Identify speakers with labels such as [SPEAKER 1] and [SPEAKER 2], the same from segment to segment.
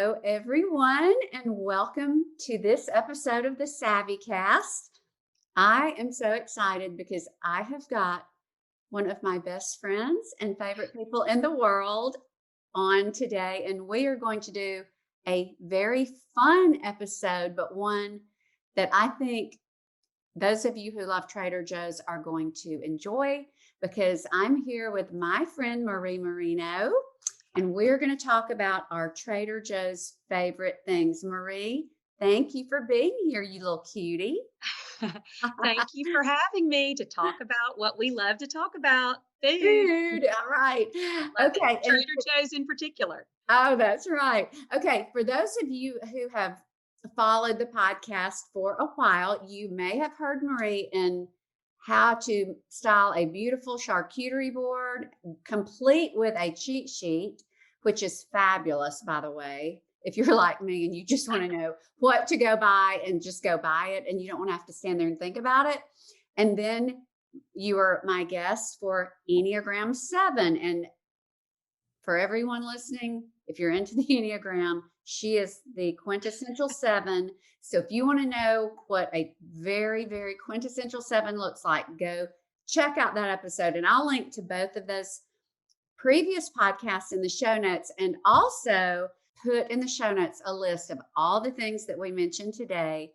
[SPEAKER 1] Hello, everyone, and welcome to this episode of the Savvy Cast. I am so excited because I have got one of my best friends and favorite people in the world on today, and we are going to do a very fun episode, but one that I think those of you who love Trader Joe's are going to enjoy because I'm here with my friend Marie Marino, and we're going to talk about our Trader Joe's favorite things. Marie, thank you for being here, you little cutie.
[SPEAKER 2] Thank you for having me to talk about what we love to talk about, food.
[SPEAKER 1] Food. All right.
[SPEAKER 2] Love it.
[SPEAKER 1] Okay. And
[SPEAKER 2] Trader Joe's in particular.
[SPEAKER 1] oh, that's right. Okay. For those of you who have followed the podcast for a while, you may have heard Marie in how to style a beautiful charcuterie board, complete with a cheat sheet, which is fabulous, by the way. If you're like me and you just want to know what to go buy and just go buy it, and you don't want to have to stand there and think about it. And then you are my guest for Enneagram 7. And for everyone listening, if you're into the Enneagram, she is the quintessential 7. So if you want to know what a very, very quintessential 7 looks like, go check out that episode. And I'll link to both of those previous podcasts in the show notes, and also put in the show notes a list of all the things that we mentioned today.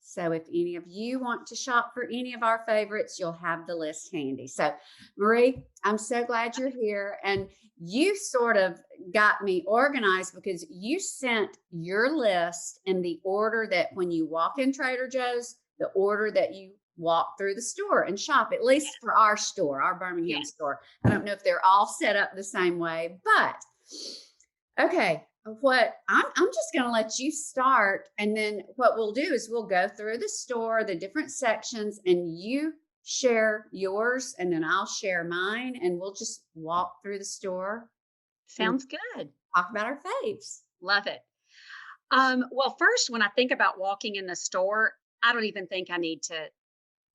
[SPEAKER 1] So if any of you want to shop for any of our favorites, you'll have the list handy. So Marie, I'm so glad you're here. And you sort of got me organized because you sent your list in the order that when you walk in Trader Joe's, the order that you walk through the store and shop, at least
[SPEAKER 2] Yes.
[SPEAKER 1] for our store, our Birmingham
[SPEAKER 2] Yes.
[SPEAKER 1] store. I don't know if they're all set up the same way, but okay. What I'm just going to let you start. And then what we'll do is we'll go through the store, the different sections, and you share yours, and then I'll share mine, and we'll just walk through the store and
[SPEAKER 2] Sounds good.
[SPEAKER 1] talk about our faves.
[SPEAKER 2] Love it. Well, first, when I think about walking in the store, I don't even think I need to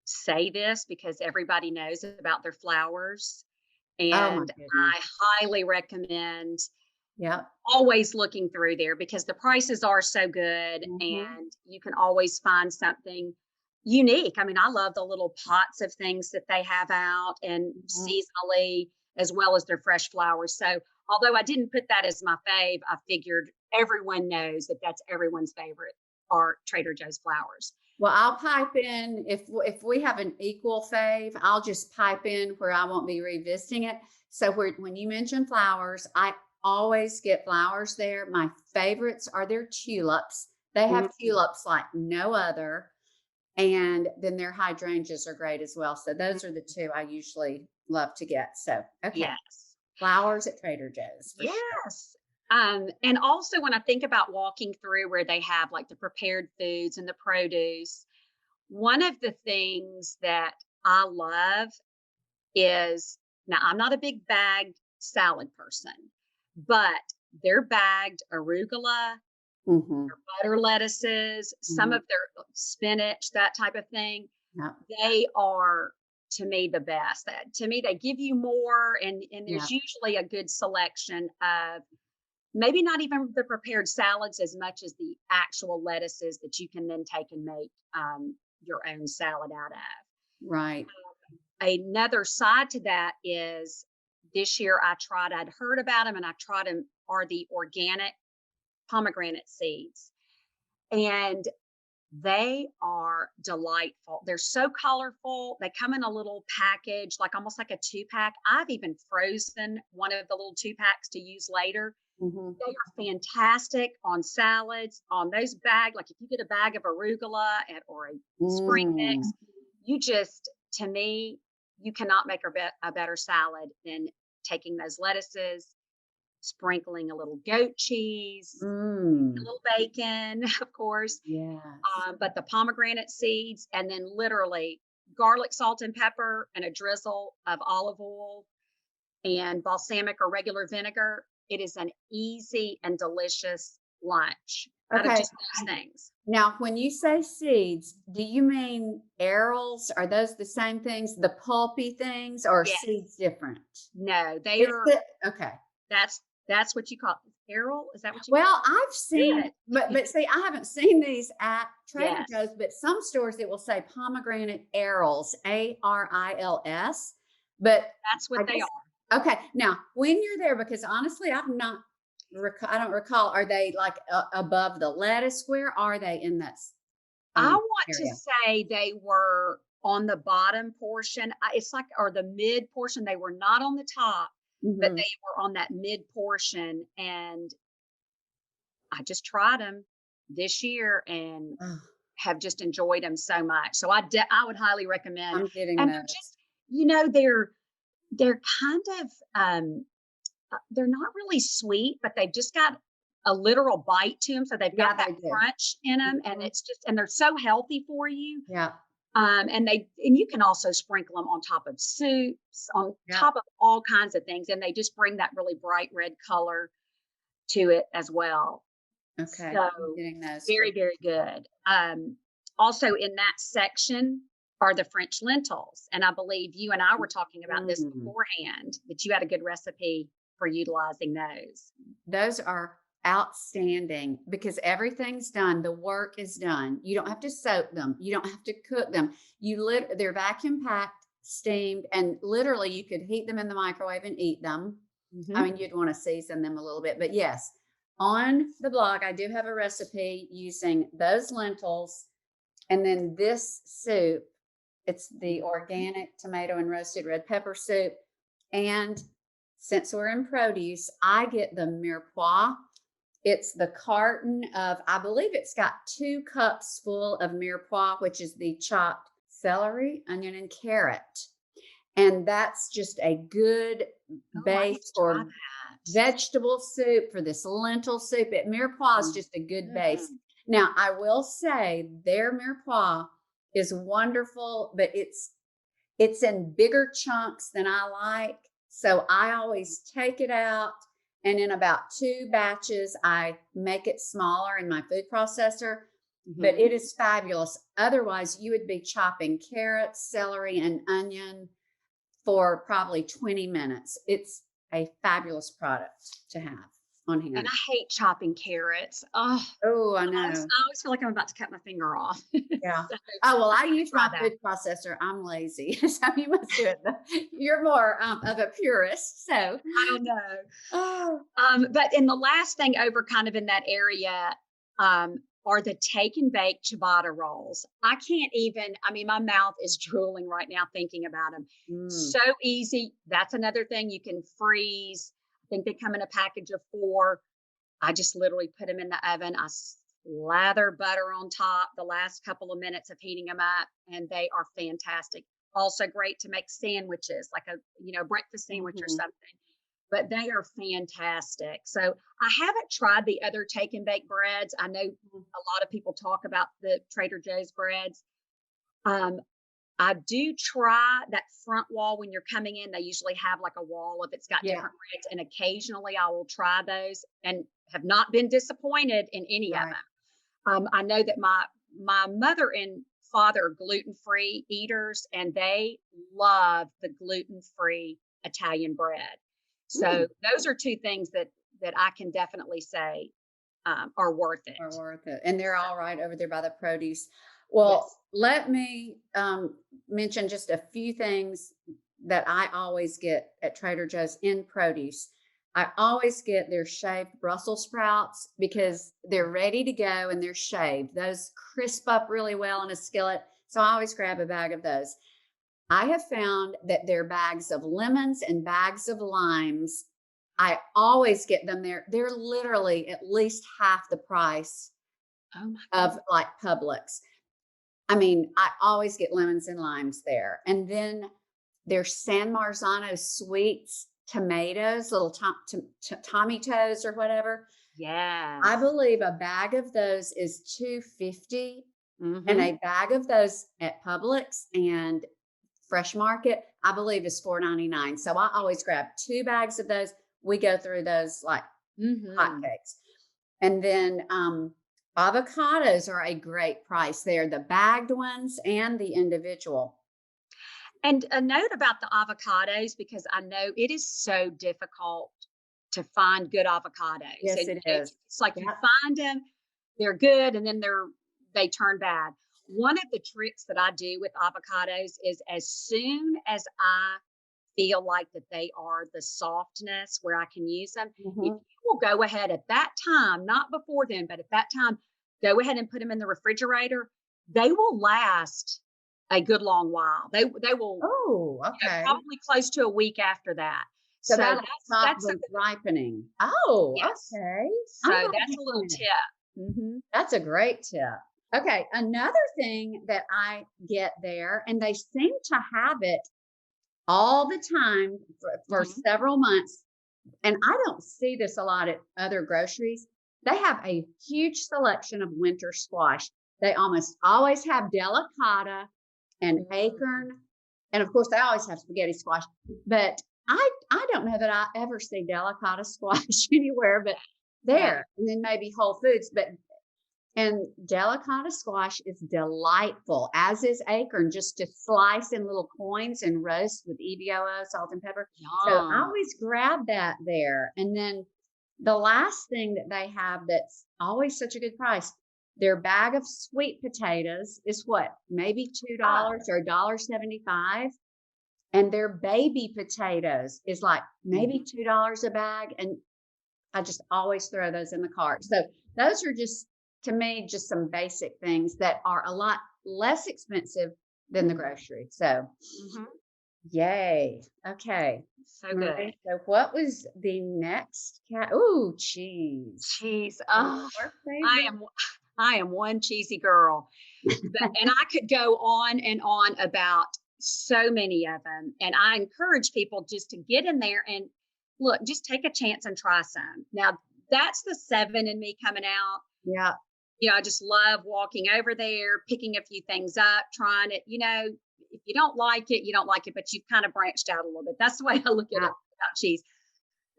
[SPEAKER 2] say this because everybody knows about their flowers.
[SPEAKER 1] Oh my
[SPEAKER 2] And
[SPEAKER 1] goodness.
[SPEAKER 2] I highly recommend
[SPEAKER 1] Yep.
[SPEAKER 2] always looking through there because the prices are so good
[SPEAKER 1] Hmm.
[SPEAKER 2] and you can always find something unique. I mean, I love the little pots of things that they have out and
[SPEAKER 1] Hmm.
[SPEAKER 2] seasonally as well as their fresh flowers. So, although I didn't put that as my fave, I figured everyone knows that that's everyone's favorite are Trader Joe's flowers.
[SPEAKER 1] Well, I'll pipe in if we have an equal fave, I'll just pipe in where I won't be revisiting it. So when you mention flowers, I always get flowers there. My favorites are their tulips. They have
[SPEAKER 2] Mhm.
[SPEAKER 1] tulips like no other, and then their hydrangeas are great as well. So those are the two I usually love to get. So okay,
[SPEAKER 2] Yes.
[SPEAKER 1] flowers at Trader Joe's for sure.
[SPEAKER 2] Yes. And also when I think about walking through where they have like the prepared foods and the produce, one of the things that I love is now I'm not a big bagged salad person, but their bagged arugula,
[SPEAKER 1] Hmm.
[SPEAKER 2] butter lettuces, some
[SPEAKER 1] Hmm.
[SPEAKER 2] of their spinach, that type of thing,
[SPEAKER 1] Yep.
[SPEAKER 2] they are to me the best. To me, they give you more, and there's
[SPEAKER 1] Yep.
[SPEAKER 2] usually a good selection of maybe not even the prepared salads as much as the actual lettuces that you can then take and make your own salad out of.
[SPEAKER 1] Right.
[SPEAKER 2] Another side to that is this year I'd heard about them and I tried them are the organic pomegranate seeds. And they are delightful. They're so colorful. They come in a little package, like almost like a 2-pack. I've even frozen one of the little 2-packs to use later.
[SPEAKER 1] Hmm.
[SPEAKER 2] They are fantastic on salads, on those bag. Like if you get a bag of arugula or a spring
[SPEAKER 1] Mm.
[SPEAKER 2] mix, you just, to me, you cannot make a better salad than taking those lettuces, sprinkling a little goat cheese, a
[SPEAKER 1] Mm.
[SPEAKER 2] little bacon, of course,
[SPEAKER 1] Yes.
[SPEAKER 2] but the pomegranate seeds, and then literally garlic, salt, and pepper, and a drizzle of olive oil and balsamic or regular vinegar. It is an easy and delicious lunch out of
[SPEAKER 1] Okay.
[SPEAKER 2] just those things.
[SPEAKER 1] Now, when you say seeds, do you mean arils? Are those the same things, the pulpy things, or are
[SPEAKER 2] Yes.
[SPEAKER 1] seeds different?
[SPEAKER 2] No, they
[SPEAKER 1] It's
[SPEAKER 2] are
[SPEAKER 1] the okay.
[SPEAKER 2] that's That's what you call Errol? Is that what you
[SPEAKER 1] Well, I've seen,
[SPEAKER 2] good.
[SPEAKER 1] but see, I haven't seen these at Trader
[SPEAKER 2] Yes,
[SPEAKER 1] Joe's, but some stores it will say pomegranate arils, Arils. But
[SPEAKER 2] that's what
[SPEAKER 1] I
[SPEAKER 2] they
[SPEAKER 1] guess
[SPEAKER 2] are.
[SPEAKER 1] okay. Now, when you're there, because honestly, I've not, I don't recall. Are they like above the lettuce? Where are they in that
[SPEAKER 2] I want to
[SPEAKER 1] area?
[SPEAKER 2] say they were on the bottom portion. It's like or the mid portion. They were not on the top, but
[SPEAKER 1] Hmm.
[SPEAKER 2] they were on that mid portion, and I just tried them this year and have just enjoyed them so much. So I would highly recommend,
[SPEAKER 1] I'm getting
[SPEAKER 2] and they're
[SPEAKER 1] those.
[SPEAKER 2] just they're kind of they're not really sweet, but they've just got a literal bite to them. So they've got
[SPEAKER 1] Yeah,
[SPEAKER 2] that
[SPEAKER 1] they do.
[SPEAKER 2] crunch in them, and
[SPEAKER 1] Mhm.
[SPEAKER 2] and they're so healthy for you.
[SPEAKER 1] Yeah,
[SPEAKER 2] And you can also sprinkle them on top of soups, on
[SPEAKER 1] yeah.
[SPEAKER 2] top of all kinds of things, and they just bring that really bright red color to it as well.
[SPEAKER 1] Okay,
[SPEAKER 2] So
[SPEAKER 1] I'm getting those for.
[SPEAKER 2] very, very good. Also in that section are the French lentils, and I believe you and I were talking about this
[SPEAKER 1] Mm.
[SPEAKER 2] beforehand, that you had a good recipe for utilizing those.
[SPEAKER 1] Those are outstanding because everything's done. The work is done. You don't have to soak them. You don't have to cook them. They're vacuum packed, steamed, and literally you could heat them in the microwave and eat them. I
[SPEAKER 2] Mhm.
[SPEAKER 1] mean, you'd want to season them a little bit, but yes, on the blog I do have a recipe using those lentils and then this soup. It's the organic tomato and roasted red pepper soup. And since we're in produce, I get the mirepoix. It's the carton of, I believe it's got 2 cups full of mirepoix, which is the chopped celery, onion, and carrot. And that's just a good
[SPEAKER 2] Oh, I need
[SPEAKER 1] base
[SPEAKER 2] to try
[SPEAKER 1] for
[SPEAKER 2] that.
[SPEAKER 1] vegetable soup, for this lentil soup. Mirepoix is just a good base.
[SPEAKER 2] Mhm.
[SPEAKER 1] Now, I will say their mirepoix is wonderful, but it's in bigger chunks than I like. So I always take it out and in about 2 batches, I make it smaller in my food processor. But
[SPEAKER 2] Mhm.
[SPEAKER 1] it is fabulous. Otherwise, you would be chopping carrots, celery, and onion for probably 20 minutes. It's a fabulous product to have on
[SPEAKER 2] And
[SPEAKER 1] hand.
[SPEAKER 2] I hate chopping carrots. Oh,
[SPEAKER 1] Oh, I
[SPEAKER 2] I
[SPEAKER 1] know.
[SPEAKER 2] always feel like I'm about to cut my finger off.
[SPEAKER 1] Yeah.
[SPEAKER 2] So,
[SPEAKER 1] Oh, well,
[SPEAKER 2] I
[SPEAKER 1] I
[SPEAKER 2] gotta
[SPEAKER 1] use
[SPEAKER 2] try
[SPEAKER 1] my
[SPEAKER 2] that.
[SPEAKER 1] food processor. I'm lazy. So you must do it. You're more of a purist. So,
[SPEAKER 2] I don't know.
[SPEAKER 1] oh,
[SPEAKER 2] But in the last thing over kind of in that area, are the take and bake ciabatta rolls. I can't even, I mean, my mouth is drooling right now thinking about them.
[SPEAKER 1] mm,
[SPEAKER 2] So easy. That's another thing you can freeze. I think they come in a package of 4. I just literally put them in the oven. I slather butter on top the last couple of minutes of heating them up, and they are fantastic. Also great to make sandwiches, like a breakfast sandwich or
[SPEAKER 1] mhm.
[SPEAKER 2] something. But they are fantastic. So I haven't tried the other take and bake breads. I know a lot of people talk about the Trader Joe's breads. Um, I do try that front wall when you're coming in. They usually have like a wall if it's got
[SPEAKER 1] Yeah,
[SPEAKER 2] different breads, and occasionally I will try those and have not been disappointed in any of
[SPEAKER 1] right.
[SPEAKER 2] them. I know that my mother and father are gluten free eaters, and they love the gluten free Italian bread. So
[SPEAKER 1] Mm,
[SPEAKER 2] those are 2 things that I can definitely say are worth
[SPEAKER 1] are
[SPEAKER 2] it.
[SPEAKER 1] worth it. And they're
[SPEAKER 2] So
[SPEAKER 1] all right over there by the produce. Well,
[SPEAKER 2] yes.
[SPEAKER 1] let me mention just a few things that I always get at Trader Joe's in produce. I always get their shaved Brussels sprouts because they're ready to go and they're shaved. Those crisp up really well in a skillet. So I always grab a bag of those. I have found that their bags of lemons and bags of limes, I always get them there. They're literally at least half the price
[SPEAKER 2] Oh my
[SPEAKER 1] of
[SPEAKER 2] goodness.
[SPEAKER 1] like Publix. I mean, I always get lemons and limes there. And then there's San Marzano sweets tomatoes, little Tommy toes or whatever. I
[SPEAKER 2] Yes.
[SPEAKER 1] believe a bag of those is 250 and
[SPEAKER 2] Mm-hmm.
[SPEAKER 1] a bag of those at Publix and Fresh Market, I believe is 4.99. So I always grab 2 bags of those. We go through those like
[SPEAKER 2] Mm-hmm.
[SPEAKER 1] hotcakes. And then avocados are a great price there, the bagged ones and the individual.
[SPEAKER 2] And a note about the avocados, because I know it is so difficult to find good avocados.
[SPEAKER 1] Yes,
[SPEAKER 2] And
[SPEAKER 1] it is.
[SPEAKER 2] it's like you
[SPEAKER 1] Yep.
[SPEAKER 2] find them, they're good, and then they turn bad. One of the tricks that I do with avocados is as soon as I feel like that they are the softness where I can use them, if
[SPEAKER 1] Mhm.
[SPEAKER 2] you will go ahead at that time, not before then, but at that time, go ahead and put them in the refrigerator, they will last a good long while. They will,
[SPEAKER 1] Oh, okay.
[SPEAKER 2] probably close to a week after that.
[SPEAKER 1] So
[SPEAKER 2] So
[SPEAKER 1] that'll stop
[SPEAKER 2] that's a
[SPEAKER 1] them
[SPEAKER 2] good,
[SPEAKER 1] ripening. Oh,
[SPEAKER 2] yes.
[SPEAKER 1] okay.
[SPEAKER 2] So
[SPEAKER 1] I'm glad
[SPEAKER 2] that's
[SPEAKER 1] you
[SPEAKER 2] a little
[SPEAKER 1] pointed.
[SPEAKER 2] tip. Mhm.
[SPEAKER 1] That's a great tip. Okay, another thing that I get there, and they seem to have it all the time for
[SPEAKER 2] Mhm.
[SPEAKER 1] several months, and I don't see this a lot at other groceries. They have a huge selection of winter squash. They almost always have delicata and
[SPEAKER 2] Mm.
[SPEAKER 1] acorn, and of course, they always have spaghetti squash. But I don't know that I ever see delicata squash anywhere, but
[SPEAKER 2] Yeah.
[SPEAKER 1] there, and then maybe Whole Foods. But and delicata squash is delightful, as is acorn, just to slice in little coins and roast with EVOO, salt and pepper. So I
[SPEAKER 2] Yum.
[SPEAKER 1] always grab that there. And then the last thing that they have that's always such a good price, their bag of sweet potatoes is what, maybe
[SPEAKER 2] Oh.
[SPEAKER 1] $2 or $1.75. And their baby potatoes is like maybe
[SPEAKER 2] Mhm.
[SPEAKER 1] $2 a bag. And I just always throw those in the cart. So those are just, to me, just some basic things that are a lot less expensive than the grocery. So
[SPEAKER 2] Mhm.
[SPEAKER 1] yay. Okay.
[SPEAKER 2] So good.
[SPEAKER 1] Marie, so what was the next cat? Ooh, cheese.
[SPEAKER 2] Cheese.
[SPEAKER 1] One
[SPEAKER 2] Oh,
[SPEAKER 1] of our
[SPEAKER 2] I
[SPEAKER 1] favorite.
[SPEAKER 2] am I am one cheesy girl. But and I could go on and on about so many of them. And I encourage people just to get in there and look, just take a chance and try some. Now, that's the 7 in me coming out.
[SPEAKER 1] Yeah.
[SPEAKER 2] I just love walking over there, picking a few things up, trying it. If you don't like it, you don't like it, but you've kind of branched out a little bit. That's the way I look at
[SPEAKER 1] Yeah.
[SPEAKER 2] it about cheese.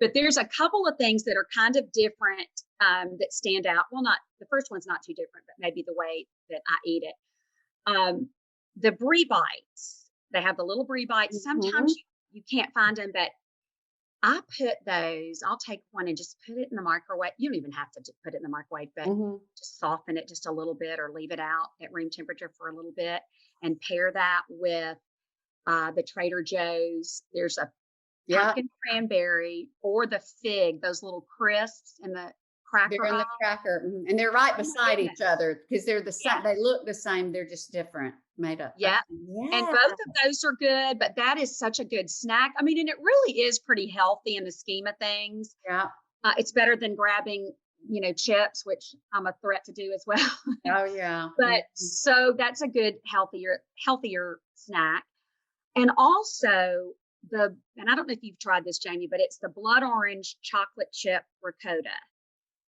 [SPEAKER 2] But there's a couple of things that are kind of different, that stand out. Well, not the first one's not too different, but maybe the way that I eat it. Um, the brie bites. They have the little brie bites.
[SPEAKER 1] Hmm.
[SPEAKER 2] Sometimes you can't find them, but I put those. I'll take one and just put it in the microwave. You don't even have to put it in the microwave, but
[SPEAKER 1] Hmm.
[SPEAKER 2] just soften it just a little bit or leave it out at room temperature for a little bit and pair that with the Trader Joe's. There's a
[SPEAKER 1] Yeah.
[SPEAKER 2] pumpkin cranberry or the fig, those little crisps in the
[SPEAKER 1] They're
[SPEAKER 2] cracker
[SPEAKER 1] in
[SPEAKER 2] aisle.
[SPEAKER 1] the cracker. And they're right
[SPEAKER 2] Oh my
[SPEAKER 1] beside each
[SPEAKER 2] goodness.
[SPEAKER 1] other because they're the same. They
[SPEAKER 2] Yes.
[SPEAKER 1] look the same. They're just different, made up. Okay.
[SPEAKER 2] Yeah. And
[SPEAKER 1] Yeah.
[SPEAKER 2] both of those are good, but that is such a good snack. I mean, and it really is pretty healthy in the scheme of things.
[SPEAKER 1] Yeah.
[SPEAKER 2] It's better than grabbing, chips, which I'm a threat to do as well.
[SPEAKER 1] Oh, yeah.
[SPEAKER 2] But
[SPEAKER 1] Mhm.
[SPEAKER 2] so that's a good healthier snack. And also and I don't know if you've tried this, Jamie, but it's the blood orange chocolate chip ricotta.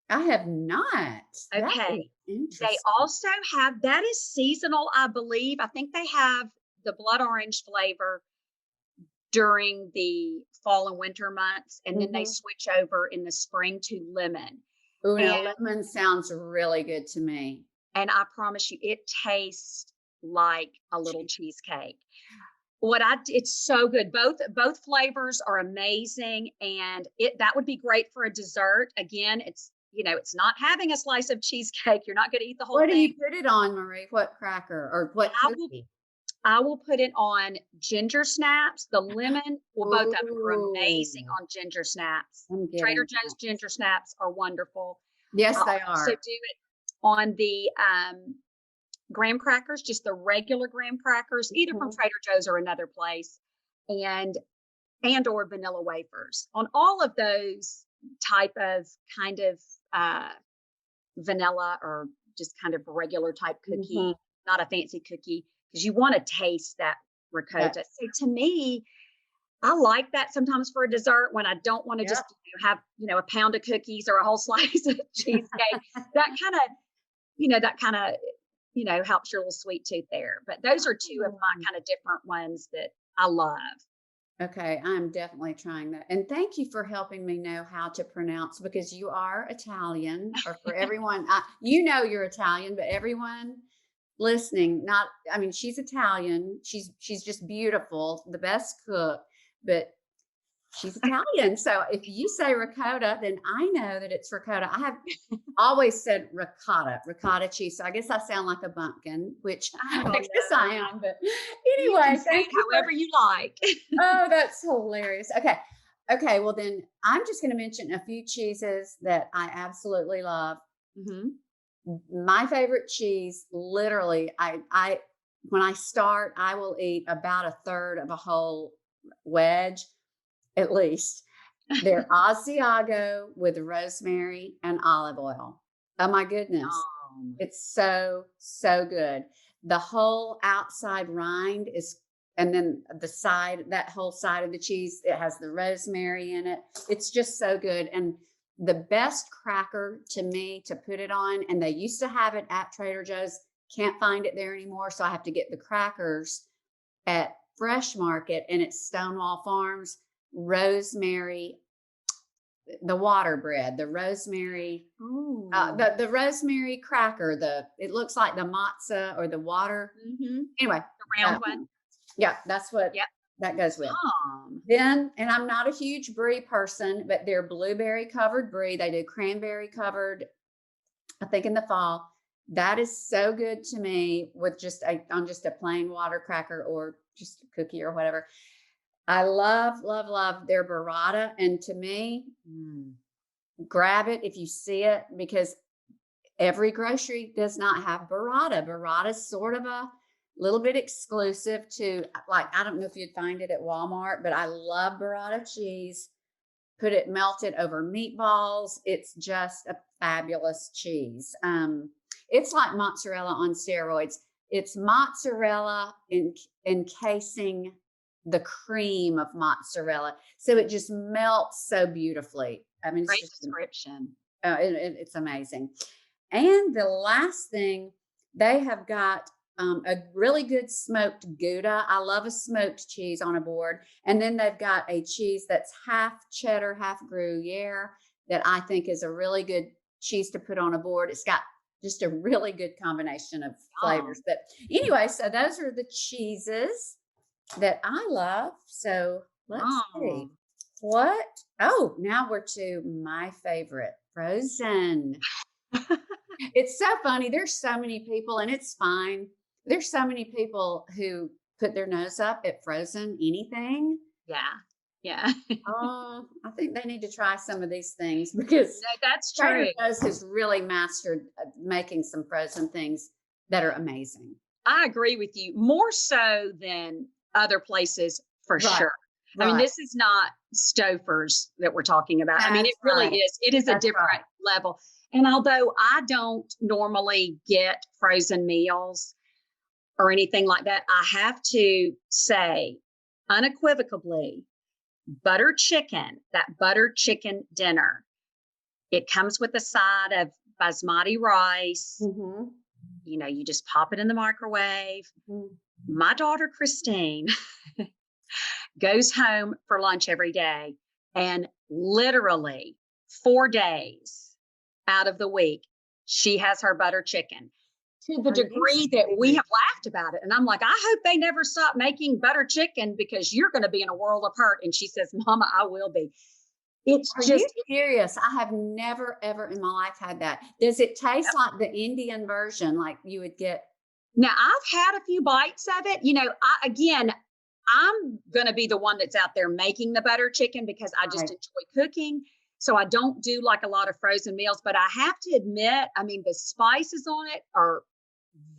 [SPEAKER 1] I have not. That is
[SPEAKER 2] Okay. They
[SPEAKER 1] interesting.
[SPEAKER 2] also have that is seasonal, I believe. I think they have the blood orange flavor during the fall and winter months, and then they
[SPEAKER 1] Mhm.
[SPEAKER 2] switch over in the spring to lemon.
[SPEAKER 1] Ooh,
[SPEAKER 2] And
[SPEAKER 1] now lemon sounds really good to me.
[SPEAKER 2] and I promise you, it tastes like a little cheesecake. It's so good. Both flavors are amazing, and that would be great for a dessert. Again, it's not having a slice of cheesecake. You're not going to eat the whole
[SPEAKER 1] What do
[SPEAKER 2] thing.
[SPEAKER 1] you put it on, Marie? What cracker or what
[SPEAKER 2] I will
[SPEAKER 1] cookie?
[SPEAKER 2] I will put it on ginger snaps. The lemon, well, both of them are amazing
[SPEAKER 1] Ooh,
[SPEAKER 2] on ginger snaps.
[SPEAKER 1] I'm
[SPEAKER 2] Trader
[SPEAKER 1] getting
[SPEAKER 2] Joe's
[SPEAKER 1] that.
[SPEAKER 2] ginger snaps are wonderful.
[SPEAKER 1] Yes,
[SPEAKER 2] I'll
[SPEAKER 1] they
[SPEAKER 2] also do
[SPEAKER 1] are.
[SPEAKER 2] it on the graham crackers, just the regular graham crackers, either from
[SPEAKER 1] Mhm.
[SPEAKER 2] Trader Joe's or another place, and or vanilla wafers. On all of those type of kind of uh, vanilla or just kind of regular type
[SPEAKER 1] Mhm.
[SPEAKER 2] cookie, not a fancy cookie, because you want to taste that
[SPEAKER 1] That,
[SPEAKER 2] ricotta. So to me, I like that sometimes for a dessert when I don't want to
[SPEAKER 1] yep.
[SPEAKER 2] just have a pound of cookies or a whole slice of cheesecake. That kind of helps your little sweet tooth there. But those are two of my
[SPEAKER 1] Oh.
[SPEAKER 2] kind of different ones that I love.
[SPEAKER 1] Okay, I'm definitely trying that. And thank you for helping me know how to pronounce because you are Italian, or for everyone, you're Italian, but everyone listening, not, I mean, she's Italian. She's just beautiful, the best cook, but she's Italian. So if you say ricotta, then I know that it's ricotta. I have always said ricotta cheese. So I guess I sound like a bumpkin, which
[SPEAKER 2] Oh,
[SPEAKER 1] I guess
[SPEAKER 2] no.
[SPEAKER 1] I am. But
[SPEAKER 2] You can
[SPEAKER 1] anyway,
[SPEAKER 2] say
[SPEAKER 1] thank
[SPEAKER 2] it
[SPEAKER 1] you for.
[SPEAKER 2] however you like.
[SPEAKER 1] Oh, that's hilarious. Okay. Okay. Well, then I'm just going to mention a few cheeses that I absolutely love.
[SPEAKER 2] Mhm.
[SPEAKER 1] My favorite cheese, literally, when I start, I will eat about a third of a whole wedge at least. They're Asiago with rosemary and olive oil. Oh my goodness.
[SPEAKER 2] Yum.
[SPEAKER 1] It's so, so good. The whole outside rind is, and then the side, that whole side of the cheese, it has the rosemary in it. It's just so good. And the best cracker to me to put it on, and they used to have it at Trader Joe's, can't find it there anymore. So I have to get the crackers at Fresh Market, and it's Stonewall Farms rosemary, the water bread, the rosemary,
[SPEAKER 2] Ooh.
[SPEAKER 1] the rosemary cracker. The it looks like the matzah or the water.
[SPEAKER 2] Mhm.
[SPEAKER 1] Anyway,
[SPEAKER 2] The round
[SPEAKER 1] uh,
[SPEAKER 2] one?
[SPEAKER 1] yeah, that's what
[SPEAKER 2] Yep.
[SPEAKER 1] that goes with.
[SPEAKER 2] Yum.
[SPEAKER 1] Then, and I'm not a huge brie person, but they're blueberry covered brie. They do cranberry covered, I think in the fall. That is so good to me with just on just a plain water cracker or just a cookie or whatever. I love, love, love their burrata. And to me, grab it if you see it because every grocery does not have burrata. Burrata is sort of a little bit exclusive to, like, I don't know if you'd find it at Walmart, but I love burrata cheese. Put it melted over meatballs. It's just a fabulous cheese. It's like mozzarella on steroids. It's mozzarella encasing the cream of mozzarella, so it just melts so beautifully. I mean, it's
[SPEAKER 2] Great
[SPEAKER 1] just
[SPEAKER 2] description.
[SPEAKER 1] it's amazing. And the last thing, they have got a really good smoked Gouda. I love a smoked cheese on a board. And then they've got a cheese that's half cheddar, half Gruyere that I think is a really good cheese to put on a board. It's got just a really good combination of flavors.
[SPEAKER 2] Yum.
[SPEAKER 1] But anyway, so those are the cheeses that I love. So let's see.
[SPEAKER 2] Yum.
[SPEAKER 1] What? Oh, now we're to my favorite, frozen. It's so funny. There's so many people, and it's fine. There's so many people who put their nose up at frozen anything.
[SPEAKER 2] Yeah. Yeah.
[SPEAKER 1] Oh, I think they need to try some of these things because
[SPEAKER 2] No, that's
[SPEAKER 1] Trader
[SPEAKER 2] true.
[SPEAKER 1] Joe's has really mastered making some frozen things that are amazing.
[SPEAKER 2] I agree with you, more so than other places for
[SPEAKER 1] Right,
[SPEAKER 2] sure. I mean,
[SPEAKER 1] right.
[SPEAKER 2] this is not Stouffer's that we're talking about. I mean, it
[SPEAKER 1] That's
[SPEAKER 2] really
[SPEAKER 1] right.
[SPEAKER 2] is. It is a
[SPEAKER 1] That's
[SPEAKER 2] different
[SPEAKER 1] right.
[SPEAKER 2] level. And although I don't normally get frozen meals or anything like that, I have to say unequivocally, butter chicken, that butter chicken dinner, it comes with a side of basmati rice.
[SPEAKER 1] Hmm.
[SPEAKER 2] You just pop it in the microwave. My daughter Christine goes home for lunch every day, and literally 4 days out of the week, she has her butter chicken to the
[SPEAKER 1] Are you
[SPEAKER 2] degree that we
[SPEAKER 1] serious?
[SPEAKER 2] have laughed about it. And I'm like, I hope they never stop making butter chicken because you're going to be in a world of hurt. And she says, Mama, I will be. It's
[SPEAKER 1] Are you
[SPEAKER 2] just,
[SPEAKER 1] serious? I have never ever in my life had that. Does it taste like the Indian version, like you would get?
[SPEAKER 2] now I've had a few bites of it. I'm going to be the one that's out there making the butter chicken because I just
[SPEAKER 1] Right.
[SPEAKER 2] enjoy cooking. So I don't do like a lot of frozen meals, but I have to admit, I mean, the spices on it are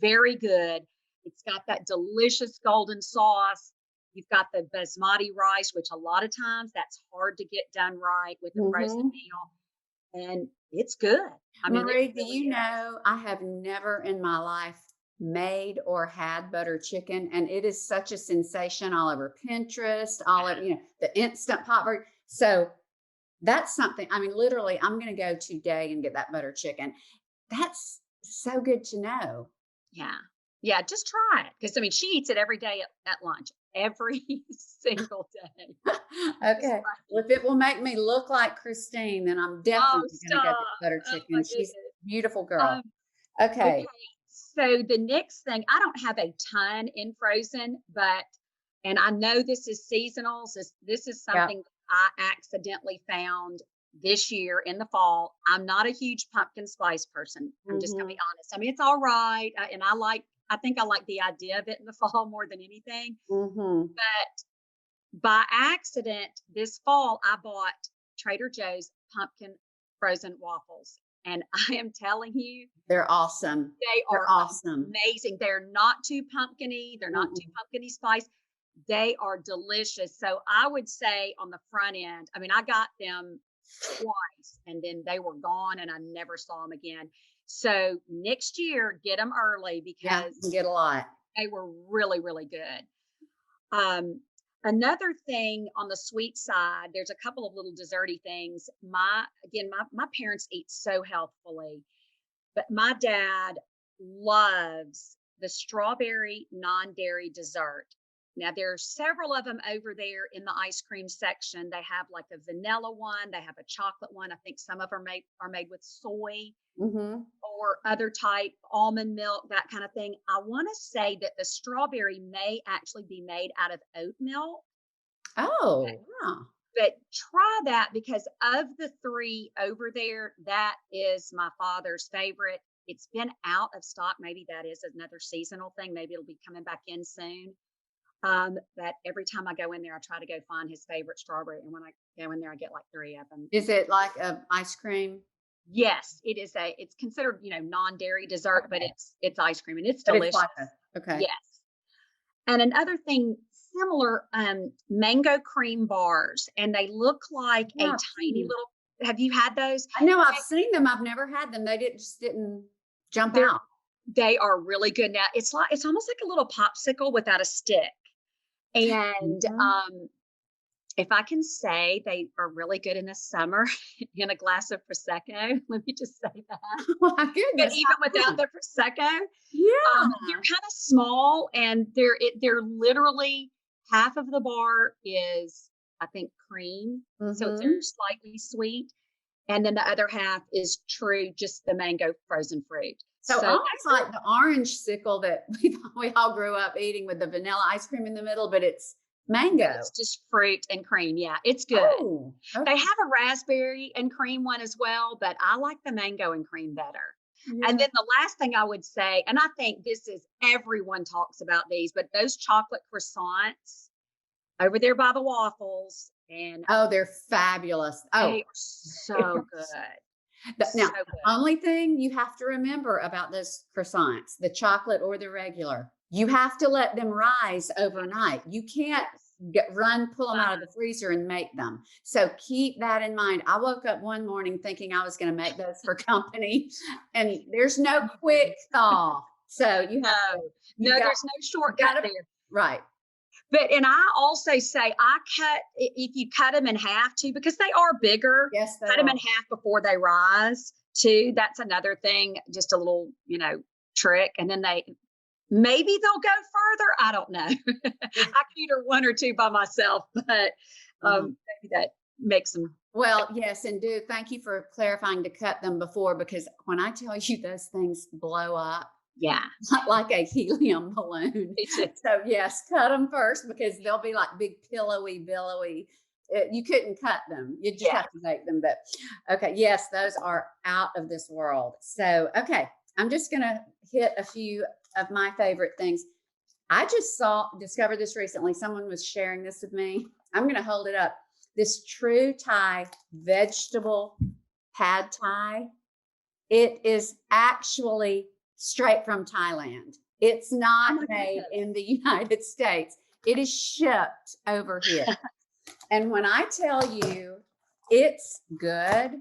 [SPEAKER 2] very good. It's got that delicious golden sauce. You've got the basmati rice, which a lot of times that's hard to get done right with a frozen
[SPEAKER 1] Hmm.
[SPEAKER 2] meal. And it's good. I mean, it
[SPEAKER 1] Marie, do
[SPEAKER 2] really
[SPEAKER 1] you
[SPEAKER 2] is.
[SPEAKER 1] know I have never in my life made or had butter chicken, and it is such a sensation all over Pinterest, all over the instant pot burger. So that's something. I mean, literally, I'm going to go today and get that butter chicken. That's so good to know.
[SPEAKER 2] Yeah. Yeah, just try it. Because I mean, she eats it every day at lunch, every single day. Just
[SPEAKER 1] Okay.
[SPEAKER 2] try
[SPEAKER 1] Well, if it will make me look like Christine, then I'm
[SPEAKER 2] Oh,
[SPEAKER 1] definitely going to go get
[SPEAKER 2] stop.
[SPEAKER 1] butter
[SPEAKER 2] Oh my
[SPEAKER 1] chicken. She's
[SPEAKER 2] goodness.
[SPEAKER 1] a beautiful girl.
[SPEAKER 2] Um, okay.
[SPEAKER 1] Okay.
[SPEAKER 2] So the next thing, I don't have a ton in frozen, but and I know this is seasonal. So this is
[SPEAKER 1] Yeah.
[SPEAKER 2] something I accidentally found this year in the fall. I'm not a huge pumpkin spice person. I'm just gonna be
[SPEAKER 1] Mhm.
[SPEAKER 2] honest. I mean, it's all right, and I think I like the idea of it in the fall more than anything.
[SPEAKER 1] Mhm.
[SPEAKER 2] By accident, this fall, I bought Trader Joe's pumpkin frozen waffles, and I am telling you,
[SPEAKER 1] They're awesome.
[SPEAKER 2] they
[SPEAKER 1] They're
[SPEAKER 2] are
[SPEAKER 1] awesome.
[SPEAKER 2] amazing. They're not too pumpkiny, they're not too
[SPEAKER 1] Mm-mm.
[SPEAKER 2] pumpkiny spice. They are delicious. So I would say on the front end, I mean, I got them twice and then they were gone and I never saw them again. So next year, get them early
[SPEAKER 1] Yeah, you can
[SPEAKER 2] because
[SPEAKER 1] get a lot.
[SPEAKER 2] they were really, really good. Um, Another thing on the sweet side, there's a couple of little desserty things. My parents eat so healthfully, but my dad loves the strawberry non-dairy dessert. Now there's several of them over there in the ice cream section. They have like a vanilla one, they have a chocolate one. I think some of them are made with soy
[SPEAKER 1] Mhm.
[SPEAKER 2] or other type almond milk, that kind of thing. I want to say that the strawberry may actually be made out of oat milk,
[SPEAKER 1] Oh, wow.
[SPEAKER 2] but try that because of the three over there, that is my father's favorite. It's been out of stock. Maybe that is another seasonal thing. Maybe it'll be coming back in soon. But every time I go in there, I try to go find his favorite strawberry. And when I go in there, I get like three of them.
[SPEAKER 1] Is it like a ice cream?
[SPEAKER 2] Yes, it's considered, non-dairy dessert, but
[SPEAKER 1] Okay.
[SPEAKER 2] it's ice cream and it's
[SPEAKER 1] But it's
[SPEAKER 2] delicious.
[SPEAKER 1] like a okay.
[SPEAKER 2] Yes. And another thing similar, mango cream bars, and they look like a
[SPEAKER 1] Yeah,
[SPEAKER 2] tiny little. Have you had those?
[SPEAKER 1] I know I've seen them, I've never had them. They didn't jump
[SPEAKER 2] They're
[SPEAKER 1] out.
[SPEAKER 2] they are really good now. It's almost like a little popsicle without a stick. And,
[SPEAKER 1] Mhm.
[SPEAKER 2] if I can say they are really good in the summer in a glass of prosecco, let me just say that.
[SPEAKER 1] Oh my
[SPEAKER 2] But
[SPEAKER 1] goodness,
[SPEAKER 2] even
[SPEAKER 1] how
[SPEAKER 2] without
[SPEAKER 1] fun.
[SPEAKER 2] the prosecco, they're
[SPEAKER 1] Yeah.
[SPEAKER 2] kinda small and they're literally half of the bar is, I think, cream, so they're
[SPEAKER 1] Mhm.
[SPEAKER 2] slightly sweet, and then the other half is true just the mango frozen fruit.
[SPEAKER 1] So
[SPEAKER 2] So
[SPEAKER 1] almost like the orange sickle that we all grew up eating with the vanilla ice cream in the middle, but it's
[SPEAKER 2] but
[SPEAKER 1] mango.
[SPEAKER 2] it's just fruit and cream, yeah, it's good.
[SPEAKER 1] Oh,
[SPEAKER 2] They
[SPEAKER 1] okay.
[SPEAKER 2] have a raspberry and cream one as well, but I like the mango and cream better. And
[SPEAKER 1] Yeah.
[SPEAKER 2] then the last thing I would say, and I think this is everyone talks about these, but those chocolate croissants over there by the waffles, and
[SPEAKER 1] Oh, they're fabulous.
[SPEAKER 2] they
[SPEAKER 1] Oh,
[SPEAKER 2] are so good.
[SPEAKER 1] now,
[SPEAKER 2] So
[SPEAKER 1] the
[SPEAKER 2] good.
[SPEAKER 1] only thing you have to remember about those croissants, the chocolate or the regular, you have to let them rise overnight. You can't
[SPEAKER 2] Yes.
[SPEAKER 1] pull them out of the
[SPEAKER 2] Uh-uh.
[SPEAKER 1] freezer and make them. So keep that in mind. I woke up one morning thinking I was going to make those for company, and there's no quick thaw. So
[SPEAKER 2] No,
[SPEAKER 1] you've
[SPEAKER 2] no,
[SPEAKER 1] got,
[SPEAKER 2] there's no
[SPEAKER 1] you've got
[SPEAKER 2] shortcut
[SPEAKER 1] to,
[SPEAKER 2] there.
[SPEAKER 1] right.
[SPEAKER 2] But and I also say if you cut them in half too, because they are bigger,
[SPEAKER 1] Yes, they
[SPEAKER 2] cut them in
[SPEAKER 1] are.
[SPEAKER 2] half before they rise too. That's another thing, just a little, trick. And then maybe they'll go further. I don't know. I can eat one or two by myself, but
[SPEAKER 1] Uh-huh.
[SPEAKER 2] maybe that makes them.
[SPEAKER 1] Well, yes, and do thank you for clarifying to cut them before because when I tell you those things blow up
[SPEAKER 2] Yeah.
[SPEAKER 1] like a helium balloon.
[SPEAKER 2] It's a,
[SPEAKER 1] So yes, cut them first because they'll be like big pillowy, billowy. You couldn't cut them. You just
[SPEAKER 2] yeah.
[SPEAKER 1] have to make them. But okay, yes, those are out of this world. So okay, I'm just gonna hit a few of my favorite things. I just discovered this recently. Someone was sharing this with me. I'm going to hold it up. This true Thai vegetable pad Thai. It is actually straight from Thailand. It's
[SPEAKER 2] Oh
[SPEAKER 1] not
[SPEAKER 2] my
[SPEAKER 1] made
[SPEAKER 2] goodness.
[SPEAKER 1] in the United States. It is shipped over here. And when I tell you it's good,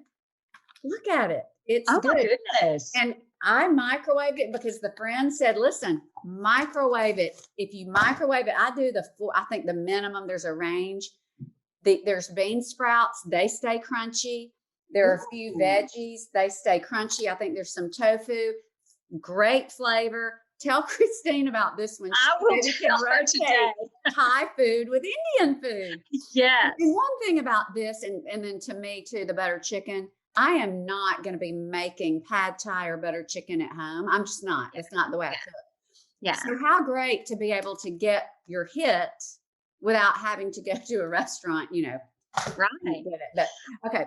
[SPEAKER 1] look at it. It's
[SPEAKER 2] Oh my
[SPEAKER 1] good.
[SPEAKER 2] goodness.
[SPEAKER 1] And I microwaved it because the friend said, listen, microwave it. If you microwave it, I do I think the minimum, there's a range. There's bean sprouts, they stay crunchy. There are a few
[SPEAKER 2] Ooh,
[SPEAKER 1] veggies, they stay crunchy. I think there's some tofu, great flavor. Tell Christine about this one. She
[SPEAKER 2] I will
[SPEAKER 1] maybe can
[SPEAKER 2] tell her
[SPEAKER 1] rotate
[SPEAKER 2] today.
[SPEAKER 1] Thai food with Indian food. And
[SPEAKER 2] Yes.
[SPEAKER 1] one thing about this, and then to me too, the butter chicken, I am not going to be making pad thai or butter chicken at home. I'm just not.
[SPEAKER 2] Yeah.
[SPEAKER 1] It's not the way I
[SPEAKER 2] Yeah.
[SPEAKER 1] cook.
[SPEAKER 2] Yeah.
[SPEAKER 1] So how great to be able to get your hit without having to go to a restaurant,
[SPEAKER 2] Right.
[SPEAKER 1] Get it, but okay.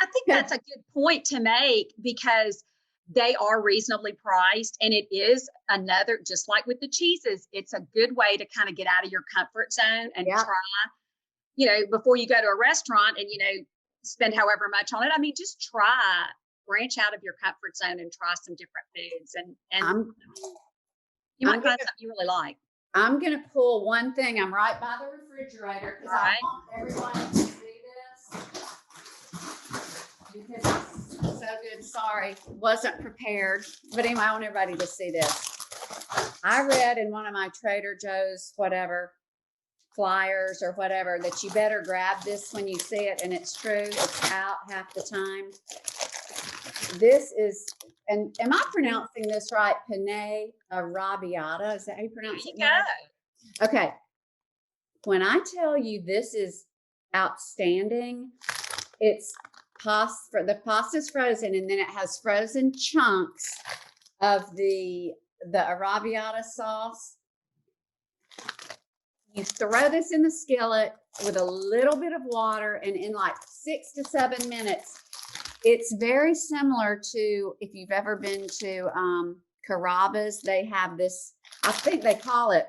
[SPEAKER 2] I think that's a good point to make because they are reasonably priced. And it is another, just like with the cheeses, it's a good way to kind of get out of your comfort zone and
[SPEAKER 1] Yeah,
[SPEAKER 2] try, before you go to a restaurant and, spend however much on it. I mean, just try, branch out of your comfort zone and try some different foods. And
[SPEAKER 1] I'm
[SPEAKER 2] you
[SPEAKER 1] I'm
[SPEAKER 2] might find
[SPEAKER 1] gonna
[SPEAKER 2] something you really like.
[SPEAKER 1] I'm gonna pull one thing. I'm right by the refrigerator because
[SPEAKER 2] All
[SPEAKER 1] I
[SPEAKER 2] right.
[SPEAKER 1] want everyone to see this because it's so good. Sorry, wasn't prepared. But anyway, I want everybody to see this. I read in one of my Trader Joe's whatever flyers or whatever that you better grab this when you see it, and it's true. It's out half the time. This is, and am I pronouncing this right? Penne arrabbiata. Is that how you
[SPEAKER 2] There
[SPEAKER 1] pronounce
[SPEAKER 2] you
[SPEAKER 1] it, Mary?
[SPEAKER 2] go.
[SPEAKER 1] Okay. When I tell you this is outstanding, it's pasta. The pasta's frozen, and then it has frozen chunks of the arrabbiata sauce. You throw this in the skillet with a little bit of water, and in like 6 to 7 minutes, it's very similar to if you've ever been to Carrabba's. They have this. I think they call it.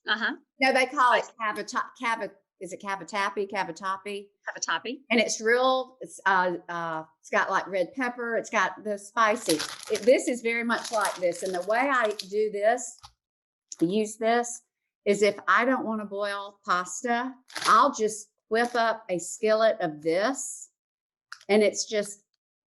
[SPEAKER 2] Uh-huh.
[SPEAKER 1] No, they call it
[SPEAKER 2] Spicy.
[SPEAKER 1] Is it cavatappi?
[SPEAKER 2] Have a topping.
[SPEAKER 1] And it's real. It's got like red pepper. It's got the spicy. This is very much like this. And the way I do this, use this, is if I don't want to boil pasta, I'll just whip up a skillet of this, and it's just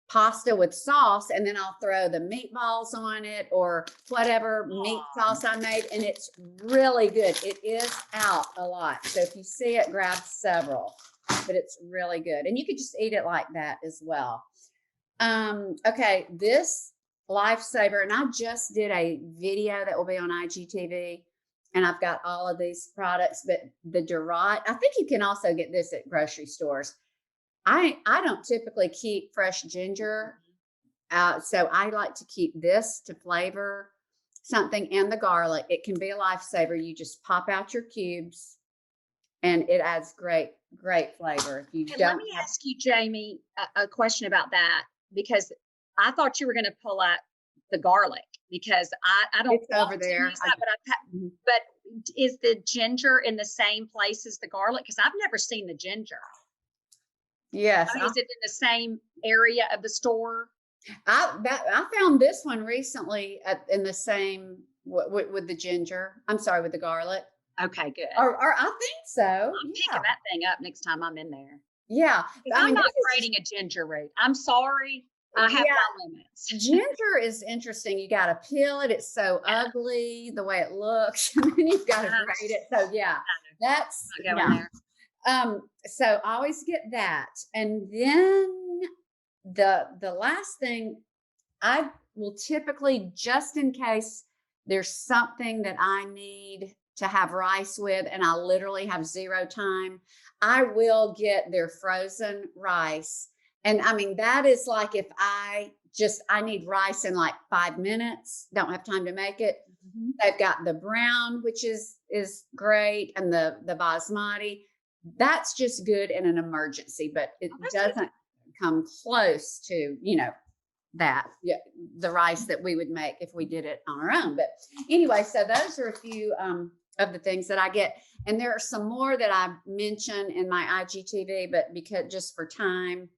[SPEAKER 1] pasta with sauce, and then I'll throw the meatballs on it or whatever meat sauce I made, and it's really good. It is out a lot. So if you see it, grab several, but it's really good. And you could just eat it like that as well. Okay, this lifesaver, and I just did a video that will be on IGTV, and I've got all of these products, but the Durant, I think you can also get this at grocery stores. I don't typically keep fresh ginger, so I like to keep this to flavor something, and the garlic. It can be a lifesaver. You just pop out your cubes, and it adds great flavor. If you
[SPEAKER 2] And let
[SPEAKER 1] don't
[SPEAKER 2] me
[SPEAKER 1] have,
[SPEAKER 2] ask you, Jamie, a question about that because I thought you were going to pull out the garlic because I don't
[SPEAKER 1] it's
[SPEAKER 2] want
[SPEAKER 1] over
[SPEAKER 2] to
[SPEAKER 1] there.
[SPEAKER 2] use that,
[SPEAKER 1] Mhm.
[SPEAKER 2] but is the ginger in the same place as the garlic? Because I've never seen the ginger.
[SPEAKER 1] Yes,
[SPEAKER 2] I mean, is it in the same area of the store?
[SPEAKER 1] I found this one recently in the same with the ginger. I'm sorry, with the garlic.
[SPEAKER 2] Okay, good.
[SPEAKER 1] Or I think so.
[SPEAKER 2] I'm
[SPEAKER 1] Yeah,
[SPEAKER 2] picking that thing up next time I'm in there
[SPEAKER 1] yeah.
[SPEAKER 2] because
[SPEAKER 1] I
[SPEAKER 2] I'm
[SPEAKER 1] mean,
[SPEAKER 2] not
[SPEAKER 1] this is
[SPEAKER 2] creating a ginger root. I'm sorry. I have
[SPEAKER 1] yeah.
[SPEAKER 2] my limits.
[SPEAKER 1] Ginger is interesting. You got to peel it. It's so ugly the way it looks, and then you've got to grate it. So yeah, that's
[SPEAKER 2] Not going
[SPEAKER 1] yeah.
[SPEAKER 2] there.
[SPEAKER 1] So I always get that, and then the last thing I will typically, just in case there's something that I need to have rice with, and I literally have zero time, I will get their frozen rice. And I mean, that is like if I need rice in like 5 minutes, don't have time to make it.
[SPEAKER 2] Mhm.
[SPEAKER 1] They've got the brown, which is great, and the basmati. That's just good in an emergency, but it
[SPEAKER 2] Oh, that's good.
[SPEAKER 1] doesn't come close to, that, yeah, the rice that we would make if we did it on our own. But anyway, so those are a few of the things that I get, and there are some more that I mention in my IGTV, but because just for time,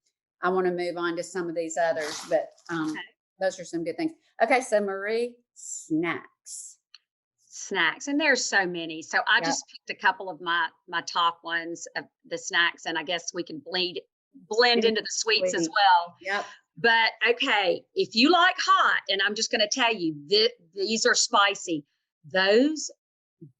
[SPEAKER 1] I want to move on to some of these others. But
[SPEAKER 2] Okay.
[SPEAKER 1] those are some good things. Okay, so Marie, snacks.
[SPEAKER 2] Snacks, and there's so many. So I
[SPEAKER 1] Yep.
[SPEAKER 2] just picked a couple of my top ones of the snacks, and I guess we can blend into the sweets as
[SPEAKER 1] Sweet.
[SPEAKER 2] well.
[SPEAKER 1] Yep.
[SPEAKER 2] But okay, if you like hot, and I'm just going to tell you, these are spicy. Those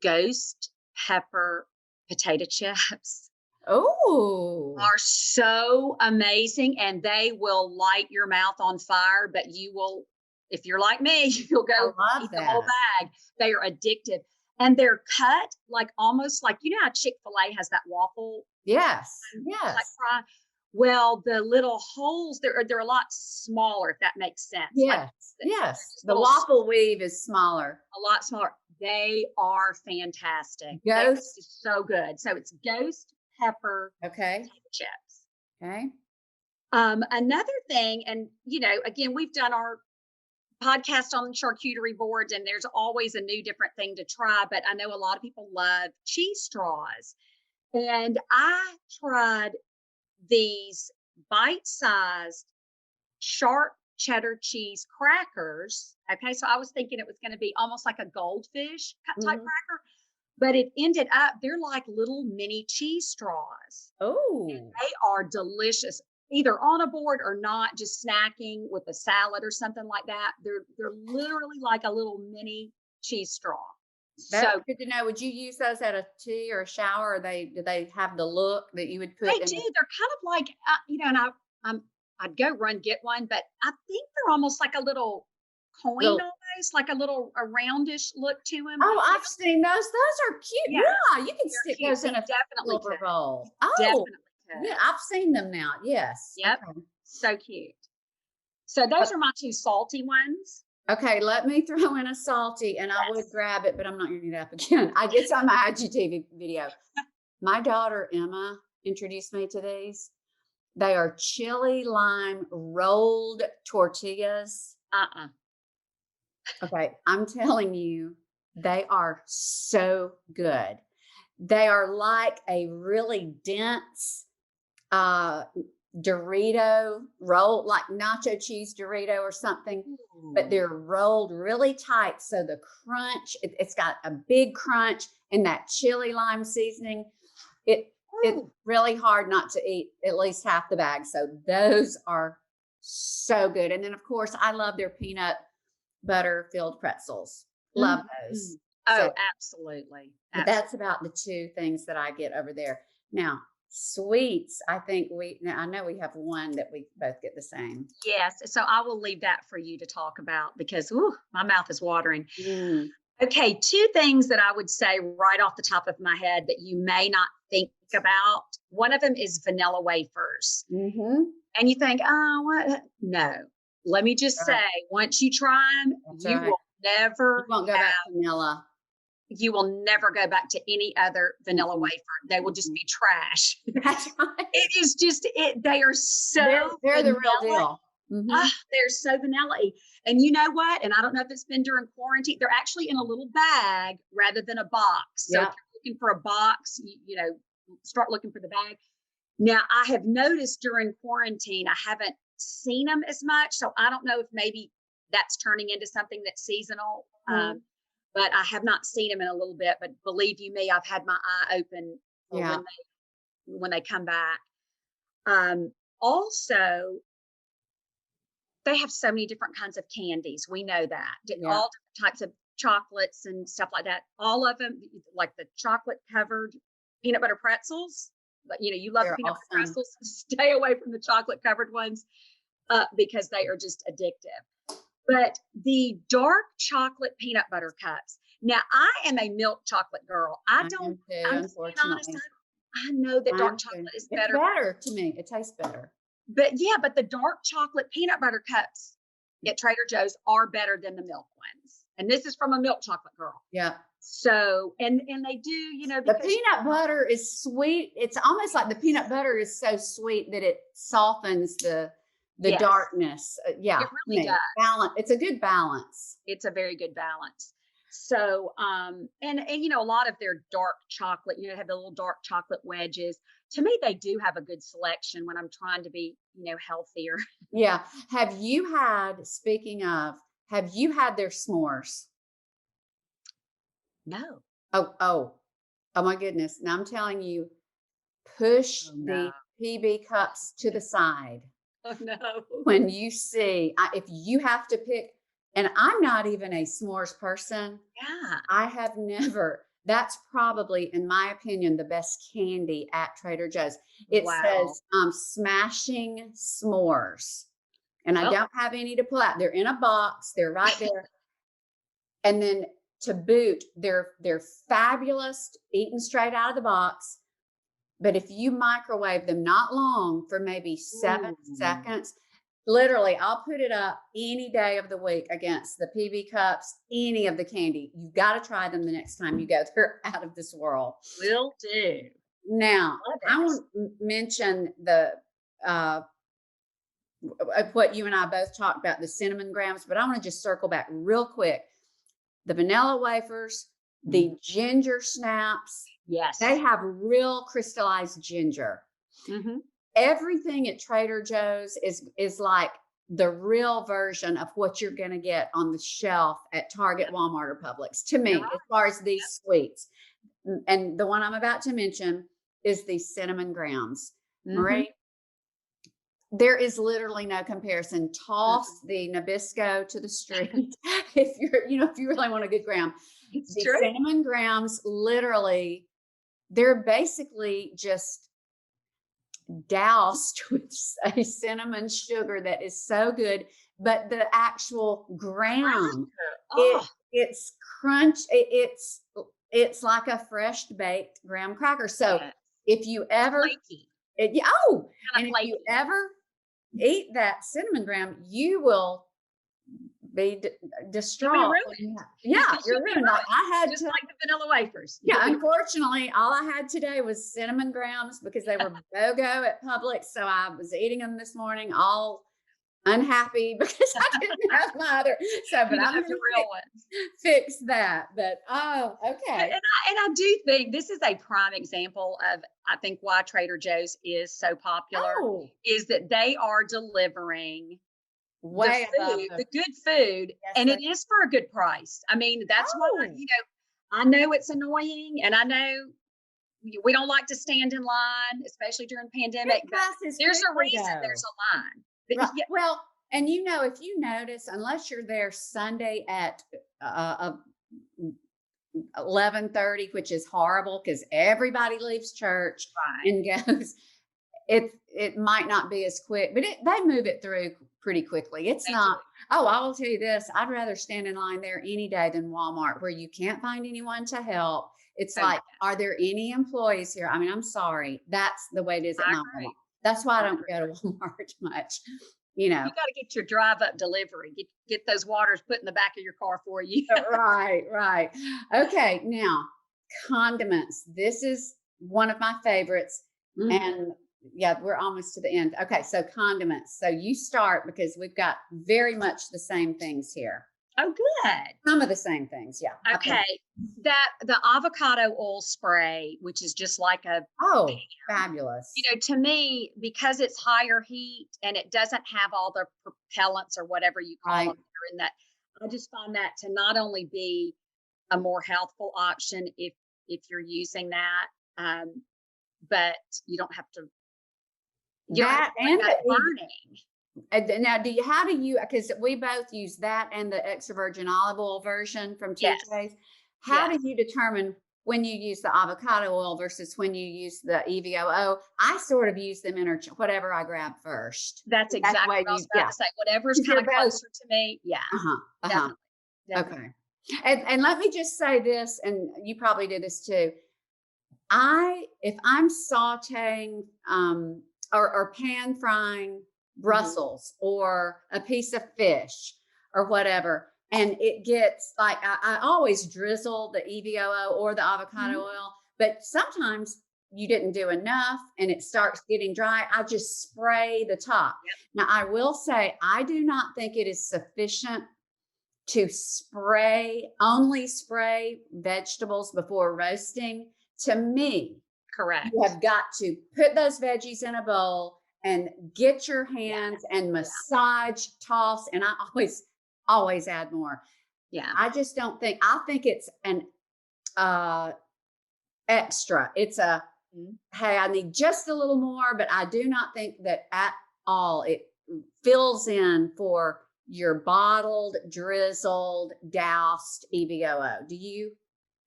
[SPEAKER 2] ghost pepper potato chips
[SPEAKER 1] Oh,
[SPEAKER 2] are so amazing, and they will light your mouth on fire. But you will, if you're like me, you'll
[SPEAKER 1] I
[SPEAKER 2] go
[SPEAKER 1] love
[SPEAKER 2] eat the whole
[SPEAKER 1] that.
[SPEAKER 2] bag. They are addictive, and they're cut like almost like how Chick-fil-A has that waffle
[SPEAKER 1] Yes.
[SPEAKER 2] type
[SPEAKER 1] Yes.
[SPEAKER 2] fry. Well, the little holes they're a lot smaller, if that makes sense. Like
[SPEAKER 1] Yes.
[SPEAKER 2] they're
[SPEAKER 1] Yes.
[SPEAKER 2] just
[SPEAKER 1] The
[SPEAKER 2] little
[SPEAKER 1] waffle weave is smaller.
[SPEAKER 2] a lot smaller. They are fantastic. They are
[SPEAKER 1] Ghost.
[SPEAKER 2] just so good. So it's ghost pepper
[SPEAKER 1] Okay.
[SPEAKER 2] chips.
[SPEAKER 1] Okay.
[SPEAKER 2] Another thing, and again, we've done our podcast on charcuterie boards, and there's always a new different thing to try. But I know a lot of people love cheese straws, and I tried these bite-sized sharp cheddar cheese crackers. Okay, so I was thinking it was going to be almost like a goldfish type
[SPEAKER 1] Hmm.
[SPEAKER 2] cracker, but it ended up they're like little mini cheese straws. And
[SPEAKER 1] Oh,
[SPEAKER 2] they are delicious, either on a board or not, just snacking with a salad or something like that. They're literally like a little mini cheese straw.
[SPEAKER 1] that's
[SPEAKER 2] So
[SPEAKER 1] good to know. Would you use those at a tea or a shower? Or do they have the look that you would
[SPEAKER 2] they
[SPEAKER 1] put in
[SPEAKER 2] do.
[SPEAKER 1] a
[SPEAKER 2] They're kind of like and I'm I'd go run get one, but I think they're almost like a little coin,
[SPEAKER 1] little?
[SPEAKER 2] almost like a roundish look to them.
[SPEAKER 1] Oh, I've seen those. Those are cute.
[SPEAKER 2] Yeah,
[SPEAKER 1] Yeah, you can
[SPEAKER 2] they're
[SPEAKER 1] stick
[SPEAKER 2] cute.
[SPEAKER 1] those in
[SPEAKER 2] You
[SPEAKER 1] a
[SPEAKER 2] definitely
[SPEAKER 1] silver
[SPEAKER 2] could. You
[SPEAKER 1] bowl. Oh,
[SPEAKER 2] definitely
[SPEAKER 1] yeah,
[SPEAKER 2] could.
[SPEAKER 1] I've seen them now. Yes.
[SPEAKER 2] Yep,
[SPEAKER 1] Okay.
[SPEAKER 2] so cute. So those are my two salty ones.
[SPEAKER 1] Okay, let me throw in a salty, and I would
[SPEAKER 2] Yes.
[SPEAKER 1] grab it, but I'm not gonna get it up again. I It's on my IGTV video. My daughter Emma introduced me to these. They are chili lime rolled tortillas.
[SPEAKER 2] Uh-uh.
[SPEAKER 1] Okay, I'm telling you, they are so good. They are like a really dense uh Dorito roll, like nacho cheese Dorito or something, but
[SPEAKER 2] Ooh.
[SPEAKER 1] they're rolled really tight. So the crunch, it's got a big crunch and that chili lime seasoning. It's
[SPEAKER 2] Ooh.
[SPEAKER 1] really hard not to eat at least half the bag. So those are so good. And then of course I love their peanut butter filled pretzels. Love those.
[SPEAKER 2] Mhm.
[SPEAKER 1] So
[SPEAKER 2] Oh, absolutely,
[SPEAKER 1] but
[SPEAKER 2] absolutely.
[SPEAKER 1] that's about the 2 things that I get over there. Now, sweets, I think now I know we have one that we both get the same.
[SPEAKER 2] Yes, so I will leave that for you to talk about because, ooh, my mouth is watering.
[SPEAKER 1] Mm,
[SPEAKER 2] Okay, 2 things that I would say right off the top of my head that you may not think about. One of them is vanilla wafers,
[SPEAKER 1] mhm.
[SPEAKER 2] and you think, "Oh, what?" No. Let me just
[SPEAKER 1] Right,
[SPEAKER 2] say, once you try them,
[SPEAKER 1] that's right. You won't go back to vanilla.
[SPEAKER 2] you will never go back to any other vanilla
[SPEAKER 1] Mm-mm,
[SPEAKER 2] wafer. They will just
[SPEAKER 1] mm-mm.
[SPEAKER 2] be trash.
[SPEAKER 1] That's right.
[SPEAKER 2] It is just they are so
[SPEAKER 1] They're the real
[SPEAKER 2] vanilla.
[SPEAKER 1] deal. Mhm.
[SPEAKER 2] Ah, they're so vanilla-y. And you know what? And I don't know if it's been during quarantine. They're actually in a little bag rather than a box. So if
[SPEAKER 1] Yeah,
[SPEAKER 2] you're looking for a box, start looking for the bag. Now, I have noticed during quarantine, I haven't seen them as much. So I don't know if maybe that's turning into something that's seasonal.
[SPEAKER 1] mhm,
[SPEAKER 2] But I have not seen them in a little bit. But believe you me, I've had my eye open for
[SPEAKER 1] yeah,
[SPEAKER 2] when they come back. Also, they have so many different kinds of candies. We know that.
[SPEAKER 1] yeah.
[SPEAKER 2] All different types of chocolates and stuff like that. All of them, like the chocolate covered peanut butter pretzels. But you love the
[SPEAKER 1] They're
[SPEAKER 2] peanut butter
[SPEAKER 1] awesome.
[SPEAKER 2] pretzels. Stay away from the chocolate covered ones because they are just addictive. But the dark chocolate peanut butter cups. Now, I am a milk chocolate girl. I
[SPEAKER 1] I
[SPEAKER 2] don't.
[SPEAKER 1] am too,
[SPEAKER 2] I'm just being honest.
[SPEAKER 1] unfortunately.
[SPEAKER 2] I know that
[SPEAKER 1] I
[SPEAKER 2] dark
[SPEAKER 1] am too.
[SPEAKER 2] chocolate is
[SPEAKER 1] It's
[SPEAKER 2] better,
[SPEAKER 1] better to me. It tastes better.
[SPEAKER 2] but yeah, but the dark chocolate peanut butter cups at Trader Joe's are better than the milk ones. And this is from a milk chocolate girl.
[SPEAKER 1] Yeah.
[SPEAKER 2] So, and they do,
[SPEAKER 1] The
[SPEAKER 2] because
[SPEAKER 1] peanut butter is sweet. It's almost like the peanut butter is so sweet that it softens the
[SPEAKER 2] yes,
[SPEAKER 1] darkness. Yeah,
[SPEAKER 2] it
[SPEAKER 1] to
[SPEAKER 2] really does.
[SPEAKER 1] me, balance. It's a good balance.
[SPEAKER 2] It's a very good balance. So, and a lot of their dark chocolate, have the little dark chocolate wedges. To me, they do have a good selection when I'm trying to be, healthier.
[SPEAKER 1] Yeah. Have you had, speaking of, have you had their s'mores?
[SPEAKER 2] No.
[SPEAKER 1] Oh, oh, oh my goodness. Now I'm telling you, push
[SPEAKER 2] Oh no.
[SPEAKER 1] the PB cups to the side
[SPEAKER 2] Oh no.
[SPEAKER 1] when you see, if you have to pick, and I'm not even a s'mores person.
[SPEAKER 2] Yeah.
[SPEAKER 1] I have never. That's probably, in my opinion, the best candy at Trader Joe's. It
[SPEAKER 2] Wow.
[SPEAKER 1] says smashing s'mores. And I
[SPEAKER 2] Well,
[SPEAKER 1] don't have any to pull out. They're in a box, they're right there. And then to boot, they're fabulous, eaten straight out of the box. But if you microwave them not long for maybe seven
[SPEAKER 2] ooh.
[SPEAKER 1] seconds, literally, I'll put it up any day of the week against the PB cups, any of the candy. You've got to try them the next time you go. They're out of this world.
[SPEAKER 2] Will do.
[SPEAKER 1] Now,
[SPEAKER 2] Love
[SPEAKER 1] I
[SPEAKER 2] it.
[SPEAKER 1] want to mention the uh, what you and I both talked about, the cinnamon grams, but I want to just circle back real quick. The vanilla wafers,
[SPEAKER 2] Mhm.
[SPEAKER 1] the ginger snaps, they
[SPEAKER 2] Yes.
[SPEAKER 1] have real crystallized ginger.
[SPEAKER 2] Hmm.
[SPEAKER 1] Everything at Trader Joe's is like the real version of what you're going to get on the shelf at Target,
[SPEAKER 2] Yep.
[SPEAKER 1] Walmart, or Publix, to
[SPEAKER 2] You're
[SPEAKER 1] me, as
[SPEAKER 2] right.
[SPEAKER 1] far as
[SPEAKER 2] Yep.
[SPEAKER 1] these sweets. And the one I'm about to mention is the cinnamon grams.
[SPEAKER 2] Hmm.
[SPEAKER 1] Marie, there is literally no comparison. Toss
[SPEAKER 2] Mm-mm.
[SPEAKER 1] the Nabisco to the street if if you really want a good gram.
[SPEAKER 2] It's
[SPEAKER 1] The
[SPEAKER 2] true.
[SPEAKER 1] cinnamon grams, literally, they're basically just doused with a cinnamon sugar that is so good. But the actual gram,
[SPEAKER 2] Cracker.
[SPEAKER 1] it
[SPEAKER 2] Oh,
[SPEAKER 1] it's crunch. It's like a fresh baked graham cracker. So
[SPEAKER 2] yes.
[SPEAKER 1] if you
[SPEAKER 2] It's
[SPEAKER 1] ever,
[SPEAKER 2] flaky.
[SPEAKER 1] yeah, oh,
[SPEAKER 2] Kind
[SPEAKER 1] and
[SPEAKER 2] of
[SPEAKER 1] if you
[SPEAKER 2] flaky.
[SPEAKER 1] ever eat that cinnamon graham, you will be
[SPEAKER 2] You'll be
[SPEAKER 1] distraught.
[SPEAKER 2] ruined.
[SPEAKER 1] Yeah, you're
[SPEAKER 2] You'll be
[SPEAKER 1] ruined. Like
[SPEAKER 2] ruined.
[SPEAKER 1] I had
[SPEAKER 2] Just
[SPEAKER 1] to.
[SPEAKER 2] like the vanilla wafers.
[SPEAKER 1] Yeah,
[SPEAKER 2] You'll be
[SPEAKER 1] unfortunately, all I had today was cinnamon grams because they were BOGO at Publix. So I was eating them this morning, all unhappy because I didn't have my other. So,
[SPEAKER 2] you
[SPEAKER 1] but
[SPEAKER 2] don't
[SPEAKER 1] I'm
[SPEAKER 2] have
[SPEAKER 1] going
[SPEAKER 2] the
[SPEAKER 1] to
[SPEAKER 2] real ones.
[SPEAKER 1] fix that. But oh,
[SPEAKER 2] But
[SPEAKER 1] okay.
[SPEAKER 2] and I do think this is a prime example of I think why Trader Joe's is so popular
[SPEAKER 1] Oh,
[SPEAKER 2] is that they are delivering
[SPEAKER 1] way above
[SPEAKER 2] the
[SPEAKER 1] the.
[SPEAKER 2] good food,
[SPEAKER 1] Yes,
[SPEAKER 2] and
[SPEAKER 1] they.
[SPEAKER 2] it is for a good price. I mean, that's why,
[SPEAKER 1] Oh,
[SPEAKER 2] I know it's annoying, and I know we don't like to stand in line, especially during
[SPEAKER 1] it
[SPEAKER 2] pandemic, but
[SPEAKER 1] passes
[SPEAKER 2] there's a
[SPEAKER 1] quickly
[SPEAKER 2] reason
[SPEAKER 1] though.
[SPEAKER 2] there's a line. But
[SPEAKER 1] Right.
[SPEAKER 2] yeah,
[SPEAKER 1] Well, and if you notice, unless you're there Sunday at uh, 11:30, which is horrible because everybody leaves church
[SPEAKER 2] right.
[SPEAKER 1] and goes. It might not be as quick, but they move it through pretty quickly. It's
[SPEAKER 2] They do.
[SPEAKER 1] not. Oh, I will tell you this: I'd rather stand in line there any day than Walmart, where you can't find anyone to help. It's
[SPEAKER 2] Oh,
[SPEAKER 1] like,
[SPEAKER 2] yeah.
[SPEAKER 1] are there any employees here? I mean, I'm sorry, that's the way it is at
[SPEAKER 2] I
[SPEAKER 1] my Walmart.
[SPEAKER 2] agree.
[SPEAKER 1] That's why I
[SPEAKER 2] I
[SPEAKER 1] don't
[SPEAKER 2] agree.
[SPEAKER 1] go to Walmart much. You know,
[SPEAKER 2] You gotta get your drive up delivery. Get those waters put in the back of your car for you.
[SPEAKER 1] right, right. Okay, now condiments. This is one of my favorites.
[SPEAKER 2] Mhm.
[SPEAKER 1] And yeah, we're almost to the end. Okay, so condiments. So you start because we've got very much the same things here.
[SPEAKER 2] Oh, good.
[SPEAKER 1] Some of the same things. Yeah. I think.
[SPEAKER 2] Okay. That the avocado oil spray, which is just like a
[SPEAKER 1] Oh, fabulous.
[SPEAKER 2] to me, because it's higher heat and it doesn't have all the propellants or whatever you call
[SPEAKER 1] Right.
[SPEAKER 2] them that are in that, I just find that to not only be a more healthful option if you're using that, um, but you don't have to you don't have to
[SPEAKER 1] That
[SPEAKER 2] worry
[SPEAKER 1] and
[SPEAKER 2] about it burning.
[SPEAKER 1] now how do you, because we both use that and the extra virgin olive oil version from
[SPEAKER 2] Yes.
[SPEAKER 1] TJ's. How do
[SPEAKER 2] Yes.
[SPEAKER 1] you determine when you use the avocado oil versus when you use the EVOO? I sort of use them whatever I grab first.
[SPEAKER 2] That's
[SPEAKER 1] That's the
[SPEAKER 2] exactly
[SPEAKER 1] way
[SPEAKER 2] what I was
[SPEAKER 1] you,
[SPEAKER 2] about
[SPEAKER 1] yeah,
[SPEAKER 2] to say. Whatever's
[SPEAKER 1] because
[SPEAKER 2] kind
[SPEAKER 1] you're
[SPEAKER 2] of
[SPEAKER 1] both,
[SPEAKER 2] closer to me. Yeah,
[SPEAKER 1] uh-huh, uh-huh.
[SPEAKER 2] definitely. Definitely.
[SPEAKER 1] Okay. And let me just say this, and you probably do this too. If I'm sauteing or pan frying
[SPEAKER 2] Mhm.
[SPEAKER 1] Brussels or a piece of fish or whatever, and it gets like I always drizzle the EVOO or the avocado
[SPEAKER 2] Mhm.
[SPEAKER 1] oil, but sometimes you didn't do enough and it starts getting dry. I just spray the top.
[SPEAKER 2] Yep.
[SPEAKER 1] Now I will say I do not think it is sufficient to only spray vegetables before roasting. To me, you
[SPEAKER 2] Correct.
[SPEAKER 1] have got to put those veggies in a bowl and get your
[SPEAKER 2] Yeah.
[SPEAKER 1] hands and
[SPEAKER 2] Yeah.
[SPEAKER 1] massage, toss, and I always add more.
[SPEAKER 2] Yeah.
[SPEAKER 1] I think it's an uh extra. It's a,
[SPEAKER 2] Mhm.
[SPEAKER 1] hey, I need just a little more, but I do not think that at all it fills in for your bottled, drizzled, doused EVOO. Do you?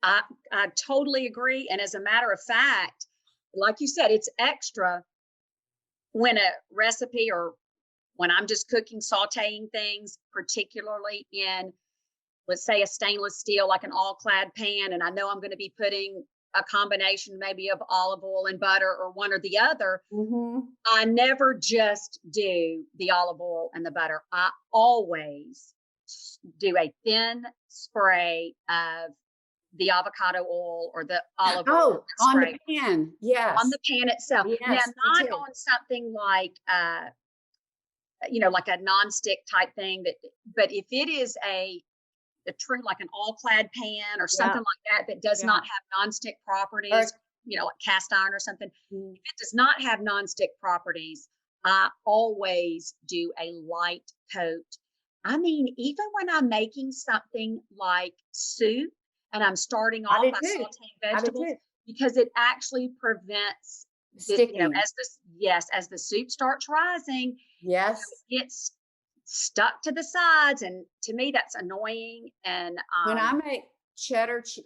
[SPEAKER 2] I I totally agree. And as a matter of fact, like you said, it's extra when a recipe or when I'm just cooking, sauteing things, particularly in, let's say, a stainless steel, like an all clad pan, and I know I'm going to be putting a combination maybe of olive oil and butter or one or the other.
[SPEAKER 1] Mm-hmm.
[SPEAKER 2] I never just do the olive oil and the butter. I always do a thin spray of the avocado oil or the olive oil
[SPEAKER 1] Oh,
[SPEAKER 2] and
[SPEAKER 1] on the
[SPEAKER 2] spray
[SPEAKER 1] pan.
[SPEAKER 2] on
[SPEAKER 1] Yes.
[SPEAKER 2] the pan itself. Now,
[SPEAKER 1] Yes, me
[SPEAKER 2] not
[SPEAKER 1] too.
[SPEAKER 2] on something like, like a nonstick type thing. But if it is a true, like an all clad pan or
[SPEAKER 1] Yeah,
[SPEAKER 2] something like that, that does
[SPEAKER 1] yeah.
[SPEAKER 2] not have nonstick properties,
[SPEAKER 1] Or
[SPEAKER 2] like cast iron or something,
[SPEAKER 1] mm,
[SPEAKER 2] if it does not have nonstick properties, I always do a light coat. I mean, even when I'm making something like soup and I'm starting
[SPEAKER 1] I
[SPEAKER 2] off
[SPEAKER 1] do
[SPEAKER 2] by
[SPEAKER 1] too.
[SPEAKER 2] sauteing
[SPEAKER 1] I do
[SPEAKER 2] vegetables,
[SPEAKER 1] too.
[SPEAKER 2] because it actually prevents the,
[SPEAKER 1] Sticking.
[SPEAKER 2] as the soup starts rising,
[SPEAKER 1] Yes.
[SPEAKER 2] it gets stuck to the sides. And to me, that's annoying. And
[SPEAKER 1] When I make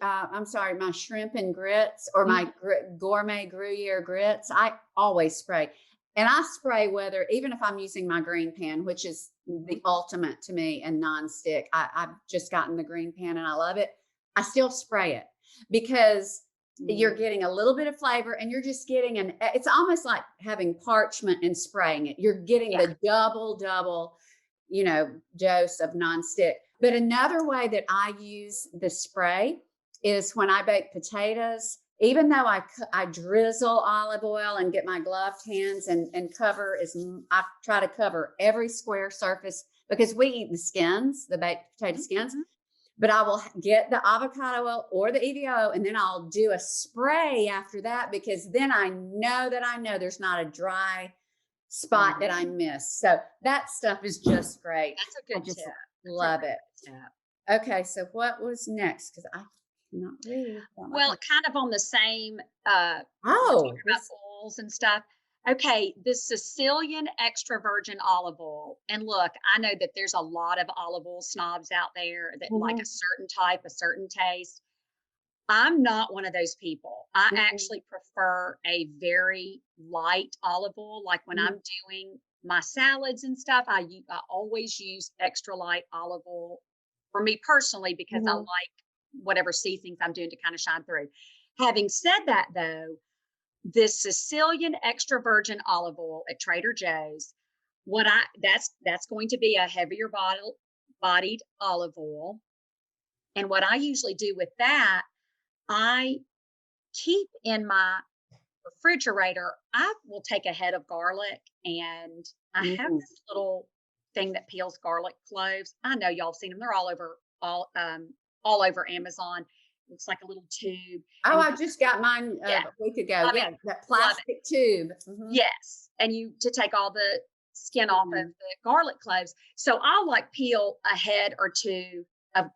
[SPEAKER 1] I'm sorry, my shrimp and grits or
[SPEAKER 2] mhm,
[SPEAKER 1] my gourmet Gruyere grits, I always spray. And I spray whether, even if I'm using my green pan, which is
[SPEAKER 2] mhm,
[SPEAKER 1] the ultimate to me and nonstick. I've just gotten the green pan and I love it. I still spray it because you're
[SPEAKER 2] mhm.
[SPEAKER 1] getting a little bit of flavor and you're just getting it's almost like having parchment and spraying it. You're getting
[SPEAKER 2] Yeah.
[SPEAKER 1] the double dose of nonstick. But another way that I use the spray is when I bake potatoes. Even though I drizzle olive oil and get my gloved hands and cover I try to cover every square surface because we eat the skins, the baked potato
[SPEAKER 2] Mhm,
[SPEAKER 1] skins.
[SPEAKER 2] mhm.
[SPEAKER 1] But I will get the avocado oil or the EVO, and then I'll do a spray after that because then I know there's not a dry spot
[SPEAKER 2] Mhm.
[SPEAKER 1] that I miss. So that stuff is just great.
[SPEAKER 2] That's a
[SPEAKER 1] I
[SPEAKER 2] good
[SPEAKER 1] just
[SPEAKER 2] tip. That's a
[SPEAKER 1] love
[SPEAKER 2] really
[SPEAKER 1] it.
[SPEAKER 2] good tip.
[SPEAKER 1] Okay, so what was next? Because I cannot read without my
[SPEAKER 2] Well,
[SPEAKER 1] glasses.
[SPEAKER 2] kind of on the same, we're
[SPEAKER 1] Oh,
[SPEAKER 2] talking about oils and stuff. Okay, the Sicilian extra virgin olive oil. And look, I know that there's a lot of olive oil snobs out there that like a
[SPEAKER 1] mhm,
[SPEAKER 2] certain type, a certain taste. I'm not one of those people. I
[SPEAKER 1] mhm,
[SPEAKER 2] actually prefer a very light olive oil. Like when
[SPEAKER 1] mhm,
[SPEAKER 2] I'm doing my salads and stuff, I always use extra light olive oil for me personally because I
[SPEAKER 1] mhm.
[SPEAKER 2] like whatever seasonings I'm doing to kind of shine through. Having said that, though, this Sicilian extra virgin olive oil at Trader Joe's, what I that's going to be a heavier bodied olive oil. And what I usually do with that, I keep in my refrigerator, I will take a head of garlic and I have
[SPEAKER 1] Mm.
[SPEAKER 2] this little thing that peels garlic cloves. I know y'all have seen them. They're all over Amazon. Looks like a little tube.
[SPEAKER 1] Oh,
[SPEAKER 2] And
[SPEAKER 1] I just got mine
[SPEAKER 2] yeah,
[SPEAKER 1] a week ago.
[SPEAKER 2] love it.
[SPEAKER 1] Yeah, that
[SPEAKER 2] Love it.
[SPEAKER 1] plastic tube. Mhm,
[SPEAKER 2] Yes. And you to take all the skin off of
[SPEAKER 1] mhm,
[SPEAKER 2] the garlic cloves. So I'll like peel a head or two of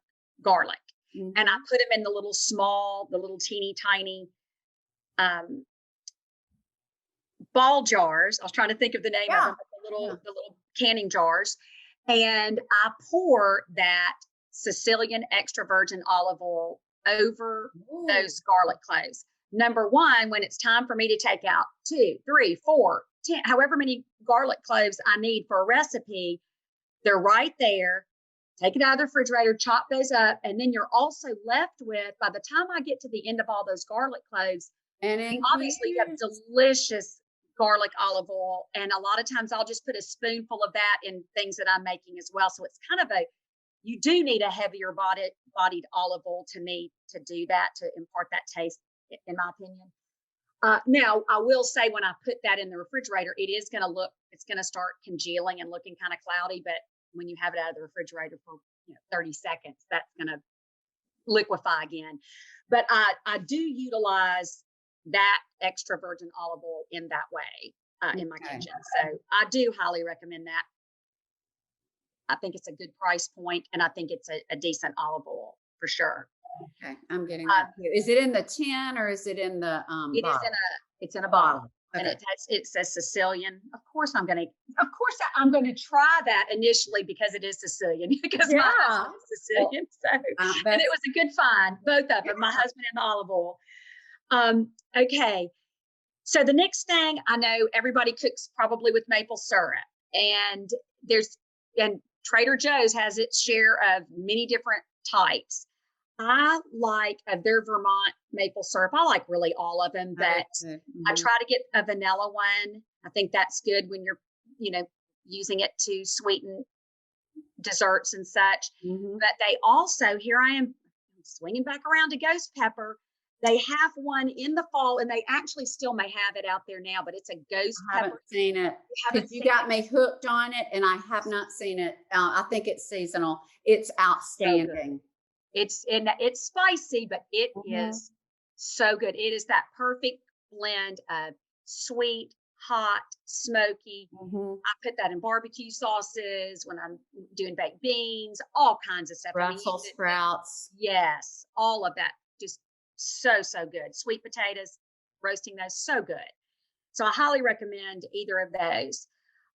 [SPEAKER 2] garlic and I
[SPEAKER 1] mhm.
[SPEAKER 2] put them in the little teeny tiny um ball jars. I was trying to think of the name of
[SPEAKER 1] Yeah,
[SPEAKER 2] them, but
[SPEAKER 1] yeah.
[SPEAKER 2] the little canning jars, and I pour that Sicilian extra virgin olive oil over
[SPEAKER 1] Ooh,
[SPEAKER 2] those garlic cloves. Number one, when it's time for me to take out two, three, four, 10, however many garlic cloves I need for a recipe, they're right there. Take it out of the refrigerator, chop those up, and then you're also left with, by the time I get to the end of all those garlic cloves,
[SPEAKER 1] and
[SPEAKER 2] obviously you have
[SPEAKER 1] infused.
[SPEAKER 2] delicious garlic olive oil. And a lot of times I'll just put a spoonful of that in things that I'm making as well. So it's kind of you do need a heavier bodied olive oil to me to do that, to impart that taste, in my opinion. Now, I will say when I put that in the refrigerator, it's going to start congealing and looking kind of cloudy. But when you have it out of the refrigerator for 30 seconds, that's going to liquefy again. But I do utilize that extra virgin olive oil in that way in my
[SPEAKER 1] Okay,
[SPEAKER 2] kitchen. So I do highly recommend that. I think it's a good price point, and I think it's a decent olive oil for sure.
[SPEAKER 1] okay. I'm getting
[SPEAKER 2] Uh,
[SPEAKER 1] that too. Is it in the tin or is it in the
[SPEAKER 2] it is in
[SPEAKER 1] bottle?
[SPEAKER 2] a it's in a bottle,
[SPEAKER 1] Bottle.
[SPEAKER 2] and
[SPEAKER 1] Okay.
[SPEAKER 2] it says Sicilian. I'm gonna try that initially because it is Sicilian because my
[SPEAKER 1] Yeah.
[SPEAKER 2] husband is
[SPEAKER 1] Well,
[SPEAKER 2] Sicilian. So and it
[SPEAKER 1] that's
[SPEAKER 2] was a good find, both of them, my
[SPEAKER 1] yeah.
[SPEAKER 2] husband and the olive oil. Okay, so the next thing, I know everybody cooks probably with maple syrup, and there's and Trader Joe's has its share of many different types. I like of their Vermont maple syrup. I like really all of them,
[SPEAKER 1] I do
[SPEAKER 2] but
[SPEAKER 1] too.
[SPEAKER 2] I
[SPEAKER 1] Mhm,
[SPEAKER 2] try to get a vanilla one. I think that's good when you're, you know, using it to sweeten desserts and such.
[SPEAKER 1] mhm.
[SPEAKER 2] But they also, here I am swinging back around to ghost pepper. They have one in the fall, and they actually still may have it out there now, but it's a ghost
[SPEAKER 1] I haven't
[SPEAKER 2] pepper.
[SPEAKER 1] seen it
[SPEAKER 2] You
[SPEAKER 1] because
[SPEAKER 2] haven't
[SPEAKER 1] you
[SPEAKER 2] seen
[SPEAKER 1] got
[SPEAKER 2] it?
[SPEAKER 1] me hooked on it, and I have not seen it. I think it's seasonal. It's
[SPEAKER 2] So good.
[SPEAKER 1] outstanding.
[SPEAKER 2] It's spicy, but it
[SPEAKER 1] Mhm,
[SPEAKER 2] is so good. It is that perfect blend of sweet, hot, smoky.
[SPEAKER 1] mhm.
[SPEAKER 2] I put that in barbecue sauces when I'm doing baked beans, all kinds of stuff. I mean,
[SPEAKER 1] Brussels sprouts.
[SPEAKER 2] yes, all of that. Just so, so good. Sweet potatoes, roasting those, so good. So I highly recommend either of those.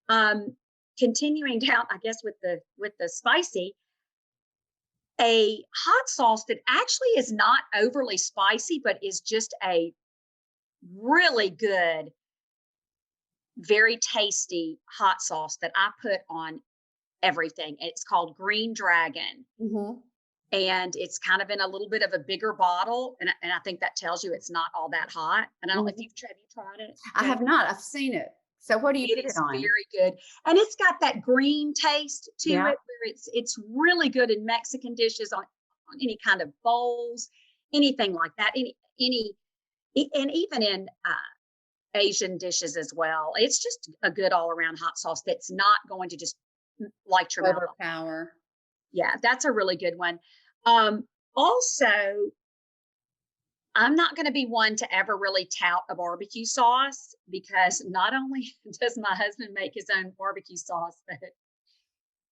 [SPEAKER 2] Um, Continuing down, I guess with the spicy, a hot sauce that actually is not overly spicy, but is just a really good, very tasty hot sauce that I put on everything. It's called Green Dragon,
[SPEAKER 1] Mhm.
[SPEAKER 2] and it's kind of in a little bit of a bigger bottle, and I think that tells you it's not all that hot. And I don't know if
[SPEAKER 1] Mhm.
[SPEAKER 2] have you tried it,
[SPEAKER 1] I have
[SPEAKER 2] Jane?
[SPEAKER 1] not. I've seen it. So what do you
[SPEAKER 2] It
[SPEAKER 1] put it
[SPEAKER 2] is
[SPEAKER 1] on?
[SPEAKER 2] very good, and it's got that green taste to it
[SPEAKER 1] Yeah.
[SPEAKER 2] where it's really good in Mexican dishes, on any kind of bowls, anything like that, and even in Asian dishes as well. It's just a good all around hot sauce that's not going to just light your mouth off.
[SPEAKER 1] Overpower.
[SPEAKER 2] Yeah, that's a really good one. Also, I'm not going to be one to ever really tout a barbecue sauce because not only does my husband make his own barbecue sauce, but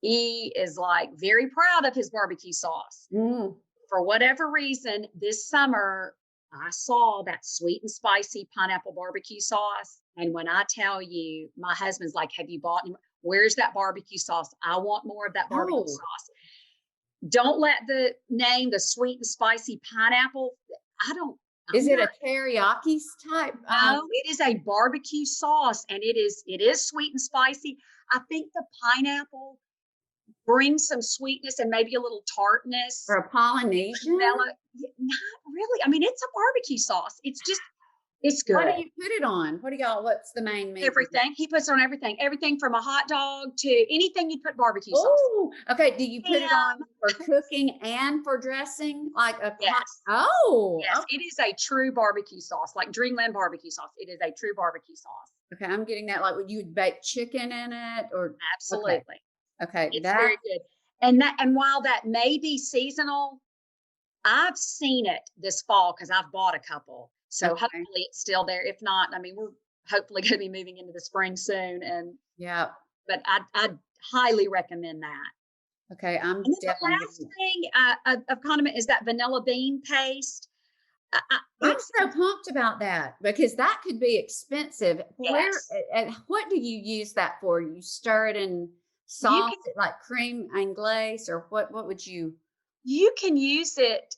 [SPEAKER 2] he is like very proud of his barbecue sauce.
[SPEAKER 1] Mm.
[SPEAKER 2] For whatever reason, this summer, I saw that sweet and spicy pineapple barbecue sauce. And when I tell you, my husband's like, have you bought any? Where's that barbecue sauce? I want more of that barbecue
[SPEAKER 1] Oh,
[SPEAKER 2] sauce. Don't let the name, the sweet and spicy pineapple, I don't,
[SPEAKER 1] is
[SPEAKER 2] I'm
[SPEAKER 1] it
[SPEAKER 2] not,
[SPEAKER 1] a teriyaki type?
[SPEAKER 2] no, it is a barbecue sauce and it is sweet and spicy. I think the pineapple brings some sweetness and maybe a little
[SPEAKER 1] For
[SPEAKER 2] tartness.
[SPEAKER 1] a Polynesian?
[SPEAKER 2] Not really. I mean, it's a barbecue sauce. It's
[SPEAKER 1] What do
[SPEAKER 2] good.
[SPEAKER 1] you put it on? What's the main meat?
[SPEAKER 2] Everything. He puts on everything. Everything from a hot dog to anything you put barbecue sauce.
[SPEAKER 1] Oh, okay. Do you put it
[SPEAKER 2] Ham.
[SPEAKER 1] on for cooking and for dressing? Like a hot
[SPEAKER 2] Yes. Yes.
[SPEAKER 1] oh,
[SPEAKER 2] It is a true barbecue sauce, like Dreamland barbecue sauce. It is a true barbecue sauce.
[SPEAKER 1] okay, I'm getting that. Like, would you bake chicken in it or okay,
[SPEAKER 2] Absolutely.
[SPEAKER 1] okay,
[SPEAKER 2] It's
[SPEAKER 1] that
[SPEAKER 2] very good. And while that may be seasonal, I've seen it this fall because I've bought a couple. So
[SPEAKER 1] okay,
[SPEAKER 2] hopefully it's still there. If not, I mean, we're hopefully going to be moving into the spring soon.
[SPEAKER 1] yeah,
[SPEAKER 2] But I'd highly recommend that.
[SPEAKER 1] okay, I'm
[SPEAKER 2] And then the
[SPEAKER 1] definitely
[SPEAKER 2] last
[SPEAKER 1] getting it.
[SPEAKER 2] thing of condiment is that vanilla bean paste.
[SPEAKER 1] I'm
[SPEAKER 2] It's
[SPEAKER 1] so pumped about that because that could be expensive. Where
[SPEAKER 2] yes,
[SPEAKER 1] and what do you use that for? You stir it in
[SPEAKER 2] you
[SPEAKER 1] sauce,
[SPEAKER 2] can
[SPEAKER 1] like cream anglaise, or what would you?
[SPEAKER 2] you can use it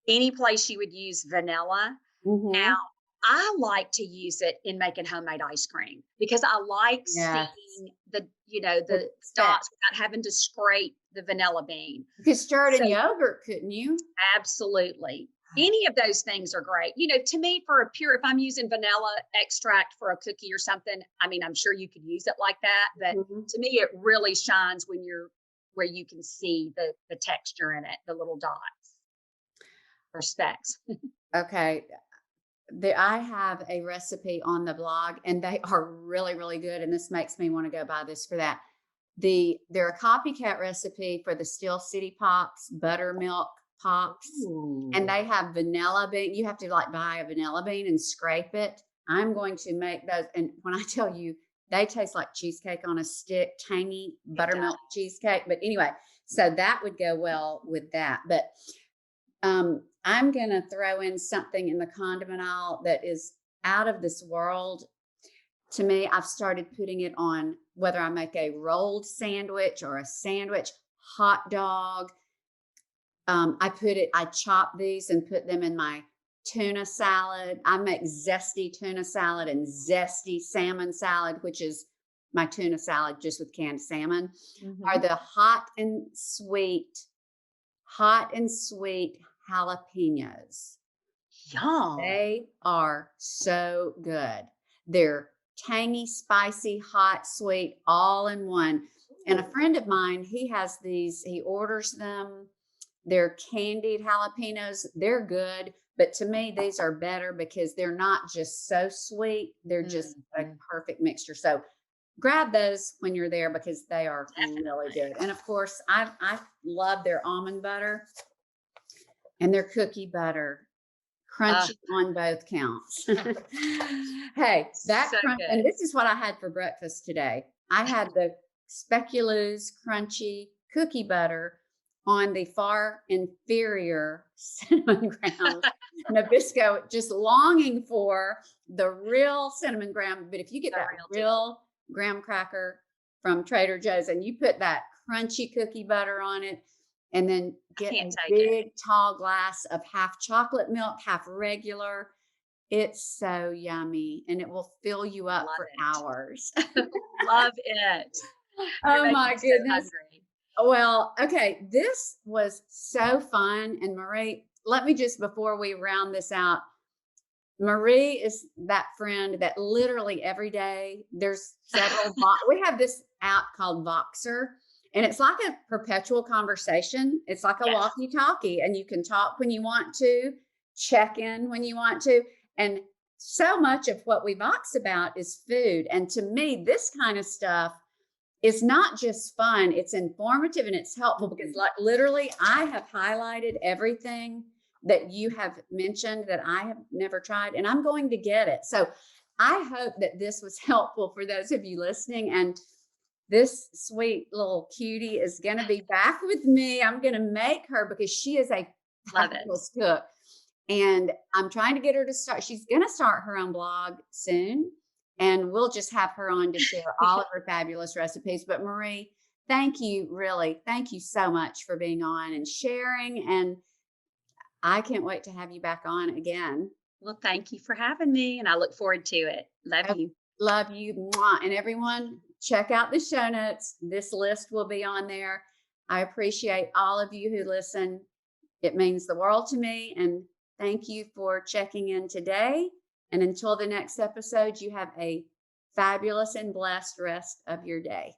[SPEAKER 2] any place you would use vanilla. Now,
[SPEAKER 1] Mhm.
[SPEAKER 2] I like to use it in making homemade ice cream because I like
[SPEAKER 1] Yes.
[SPEAKER 2] seeing the
[SPEAKER 1] Set.
[SPEAKER 2] dots without having to scrape the vanilla bean.
[SPEAKER 1] You could stir it
[SPEAKER 2] So
[SPEAKER 1] in yogurt, couldn't you?
[SPEAKER 2] absolutely. Any of those things are great. To me, if I'm using vanilla extract for a cookie or something, I mean, I'm sure you could use it like that, but
[SPEAKER 1] Mhm.
[SPEAKER 2] to me, it really shines when you're where you can see the texture in it, the little dots or specks.
[SPEAKER 1] Okay. I have a recipe on the blog and they are really, really good. And this makes me want to go buy this for that. They're a copycat recipe for the Steel City Pops, buttermilk pops, and
[SPEAKER 2] Ooh.
[SPEAKER 1] they have vanilla bean. You have to like buy a vanilla bean and scrape it. I'm going to make those. And when I tell you, they taste like cheesecake on a stick, tangy
[SPEAKER 2] It
[SPEAKER 1] buttermilk
[SPEAKER 2] does.
[SPEAKER 1] cheesecake. But anyway, so that would go well with that. But I'm going to throw in something in the condiment aisle that is out of this world. To me, I've started putting it on whether I make a rolled sandwich or a sandwich, hot dog. I chop these and put them in my tuna salad. I make zesty tuna salad and zesty salmon salad, which is my tuna salad just with canned salmon, are
[SPEAKER 2] Mhm.
[SPEAKER 1] the hot and sweet jalapenos.
[SPEAKER 2] Yum.
[SPEAKER 1] They are so good. They're tangy, spicy, hot, sweet, all in one. And a
[SPEAKER 2] Ooh.
[SPEAKER 1] friend of mine, he has these, he orders them. They're candied jalapenos. They're good. But to me, these are better because they're not just so sweet. They're just a
[SPEAKER 2] Mhm.
[SPEAKER 1] perfect mixture. So grab those when you're there because they are really
[SPEAKER 2] Definitely.
[SPEAKER 1] good. And of course, I love their almond butter and their cookie butter.
[SPEAKER 2] Uh,
[SPEAKER 1] Crunchy on both counts. Hey, that
[SPEAKER 2] so
[SPEAKER 1] crunch, and
[SPEAKER 2] good.
[SPEAKER 1] this is what I had for breakfast today. I had the speculoos crunchy cookie butter on the far inferior cinnamon graham Nabisco, just longing for the real cinnamon graham. But if you get
[SPEAKER 2] The
[SPEAKER 1] that
[SPEAKER 2] real deal.
[SPEAKER 1] real graham cracker from Trader Joe's and you put that crunchy cookie butter on it, and then
[SPEAKER 2] I
[SPEAKER 1] get
[SPEAKER 2] can't
[SPEAKER 1] a
[SPEAKER 2] take it.
[SPEAKER 1] big tall glass of half chocolate milk, half regular. It's so yummy and it will fill you up
[SPEAKER 2] Love
[SPEAKER 1] for
[SPEAKER 2] it.
[SPEAKER 1] hours.
[SPEAKER 2] Love it. You're
[SPEAKER 1] Oh
[SPEAKER 2] making
[SPEAKER 1] my
[SPEAKER 2] me so
[SPEAKER 1] goodness.
[SPEAKER 2] hungry.
[SPEAKER 1] Well, okay, this was so fun. And Marie, let me just, before we round this out, Marie is that friend that literally every day there's several. We have this app called Voxer, and it's like a perpetual conversation. It's like a
[SPEAKER 2] Yes.
[SPEAKER 1] walkie-talkie, and you can talk when you want to, check in when you want to, and so much of what we Vox about is food. And to me, this kind of stuff is not just fun, it's informative and it's helpful because,
[SPEAKER 2] Mhm.
[SPEAKER 1] like, literally, I have highlighted everything that you have mentioned that I have never tried, and I'm going to get it. So I hope that this was helpful for those of you listening. And this sweet little cutie is going to be back with me. I'm going to make her because she is a
[SPEAKER 2] Love it.
[SPEAKER 1] fabulous cook. And I'm trying to get her to start. She's going to start her own blog soon. And we'll just have her on to share all of her fabulous recipes. But Marie, thank you, really. Thank you so much for being on and sharing. And I can't wait to have you back on again.
[SPEAKER 2] Well, thank you for having me, and I look forward to it. Love
[SPEAKER 1] I
[SPEAKER 2] you.
[SPEAKER 1] love you. Mwah. And everyone, check out the show notes. This list will be on there. I appreciate all of you who listen. It means the world to me. And thank you for checking in today. And until the next episode, you have a fabulous and blessed rest of your day.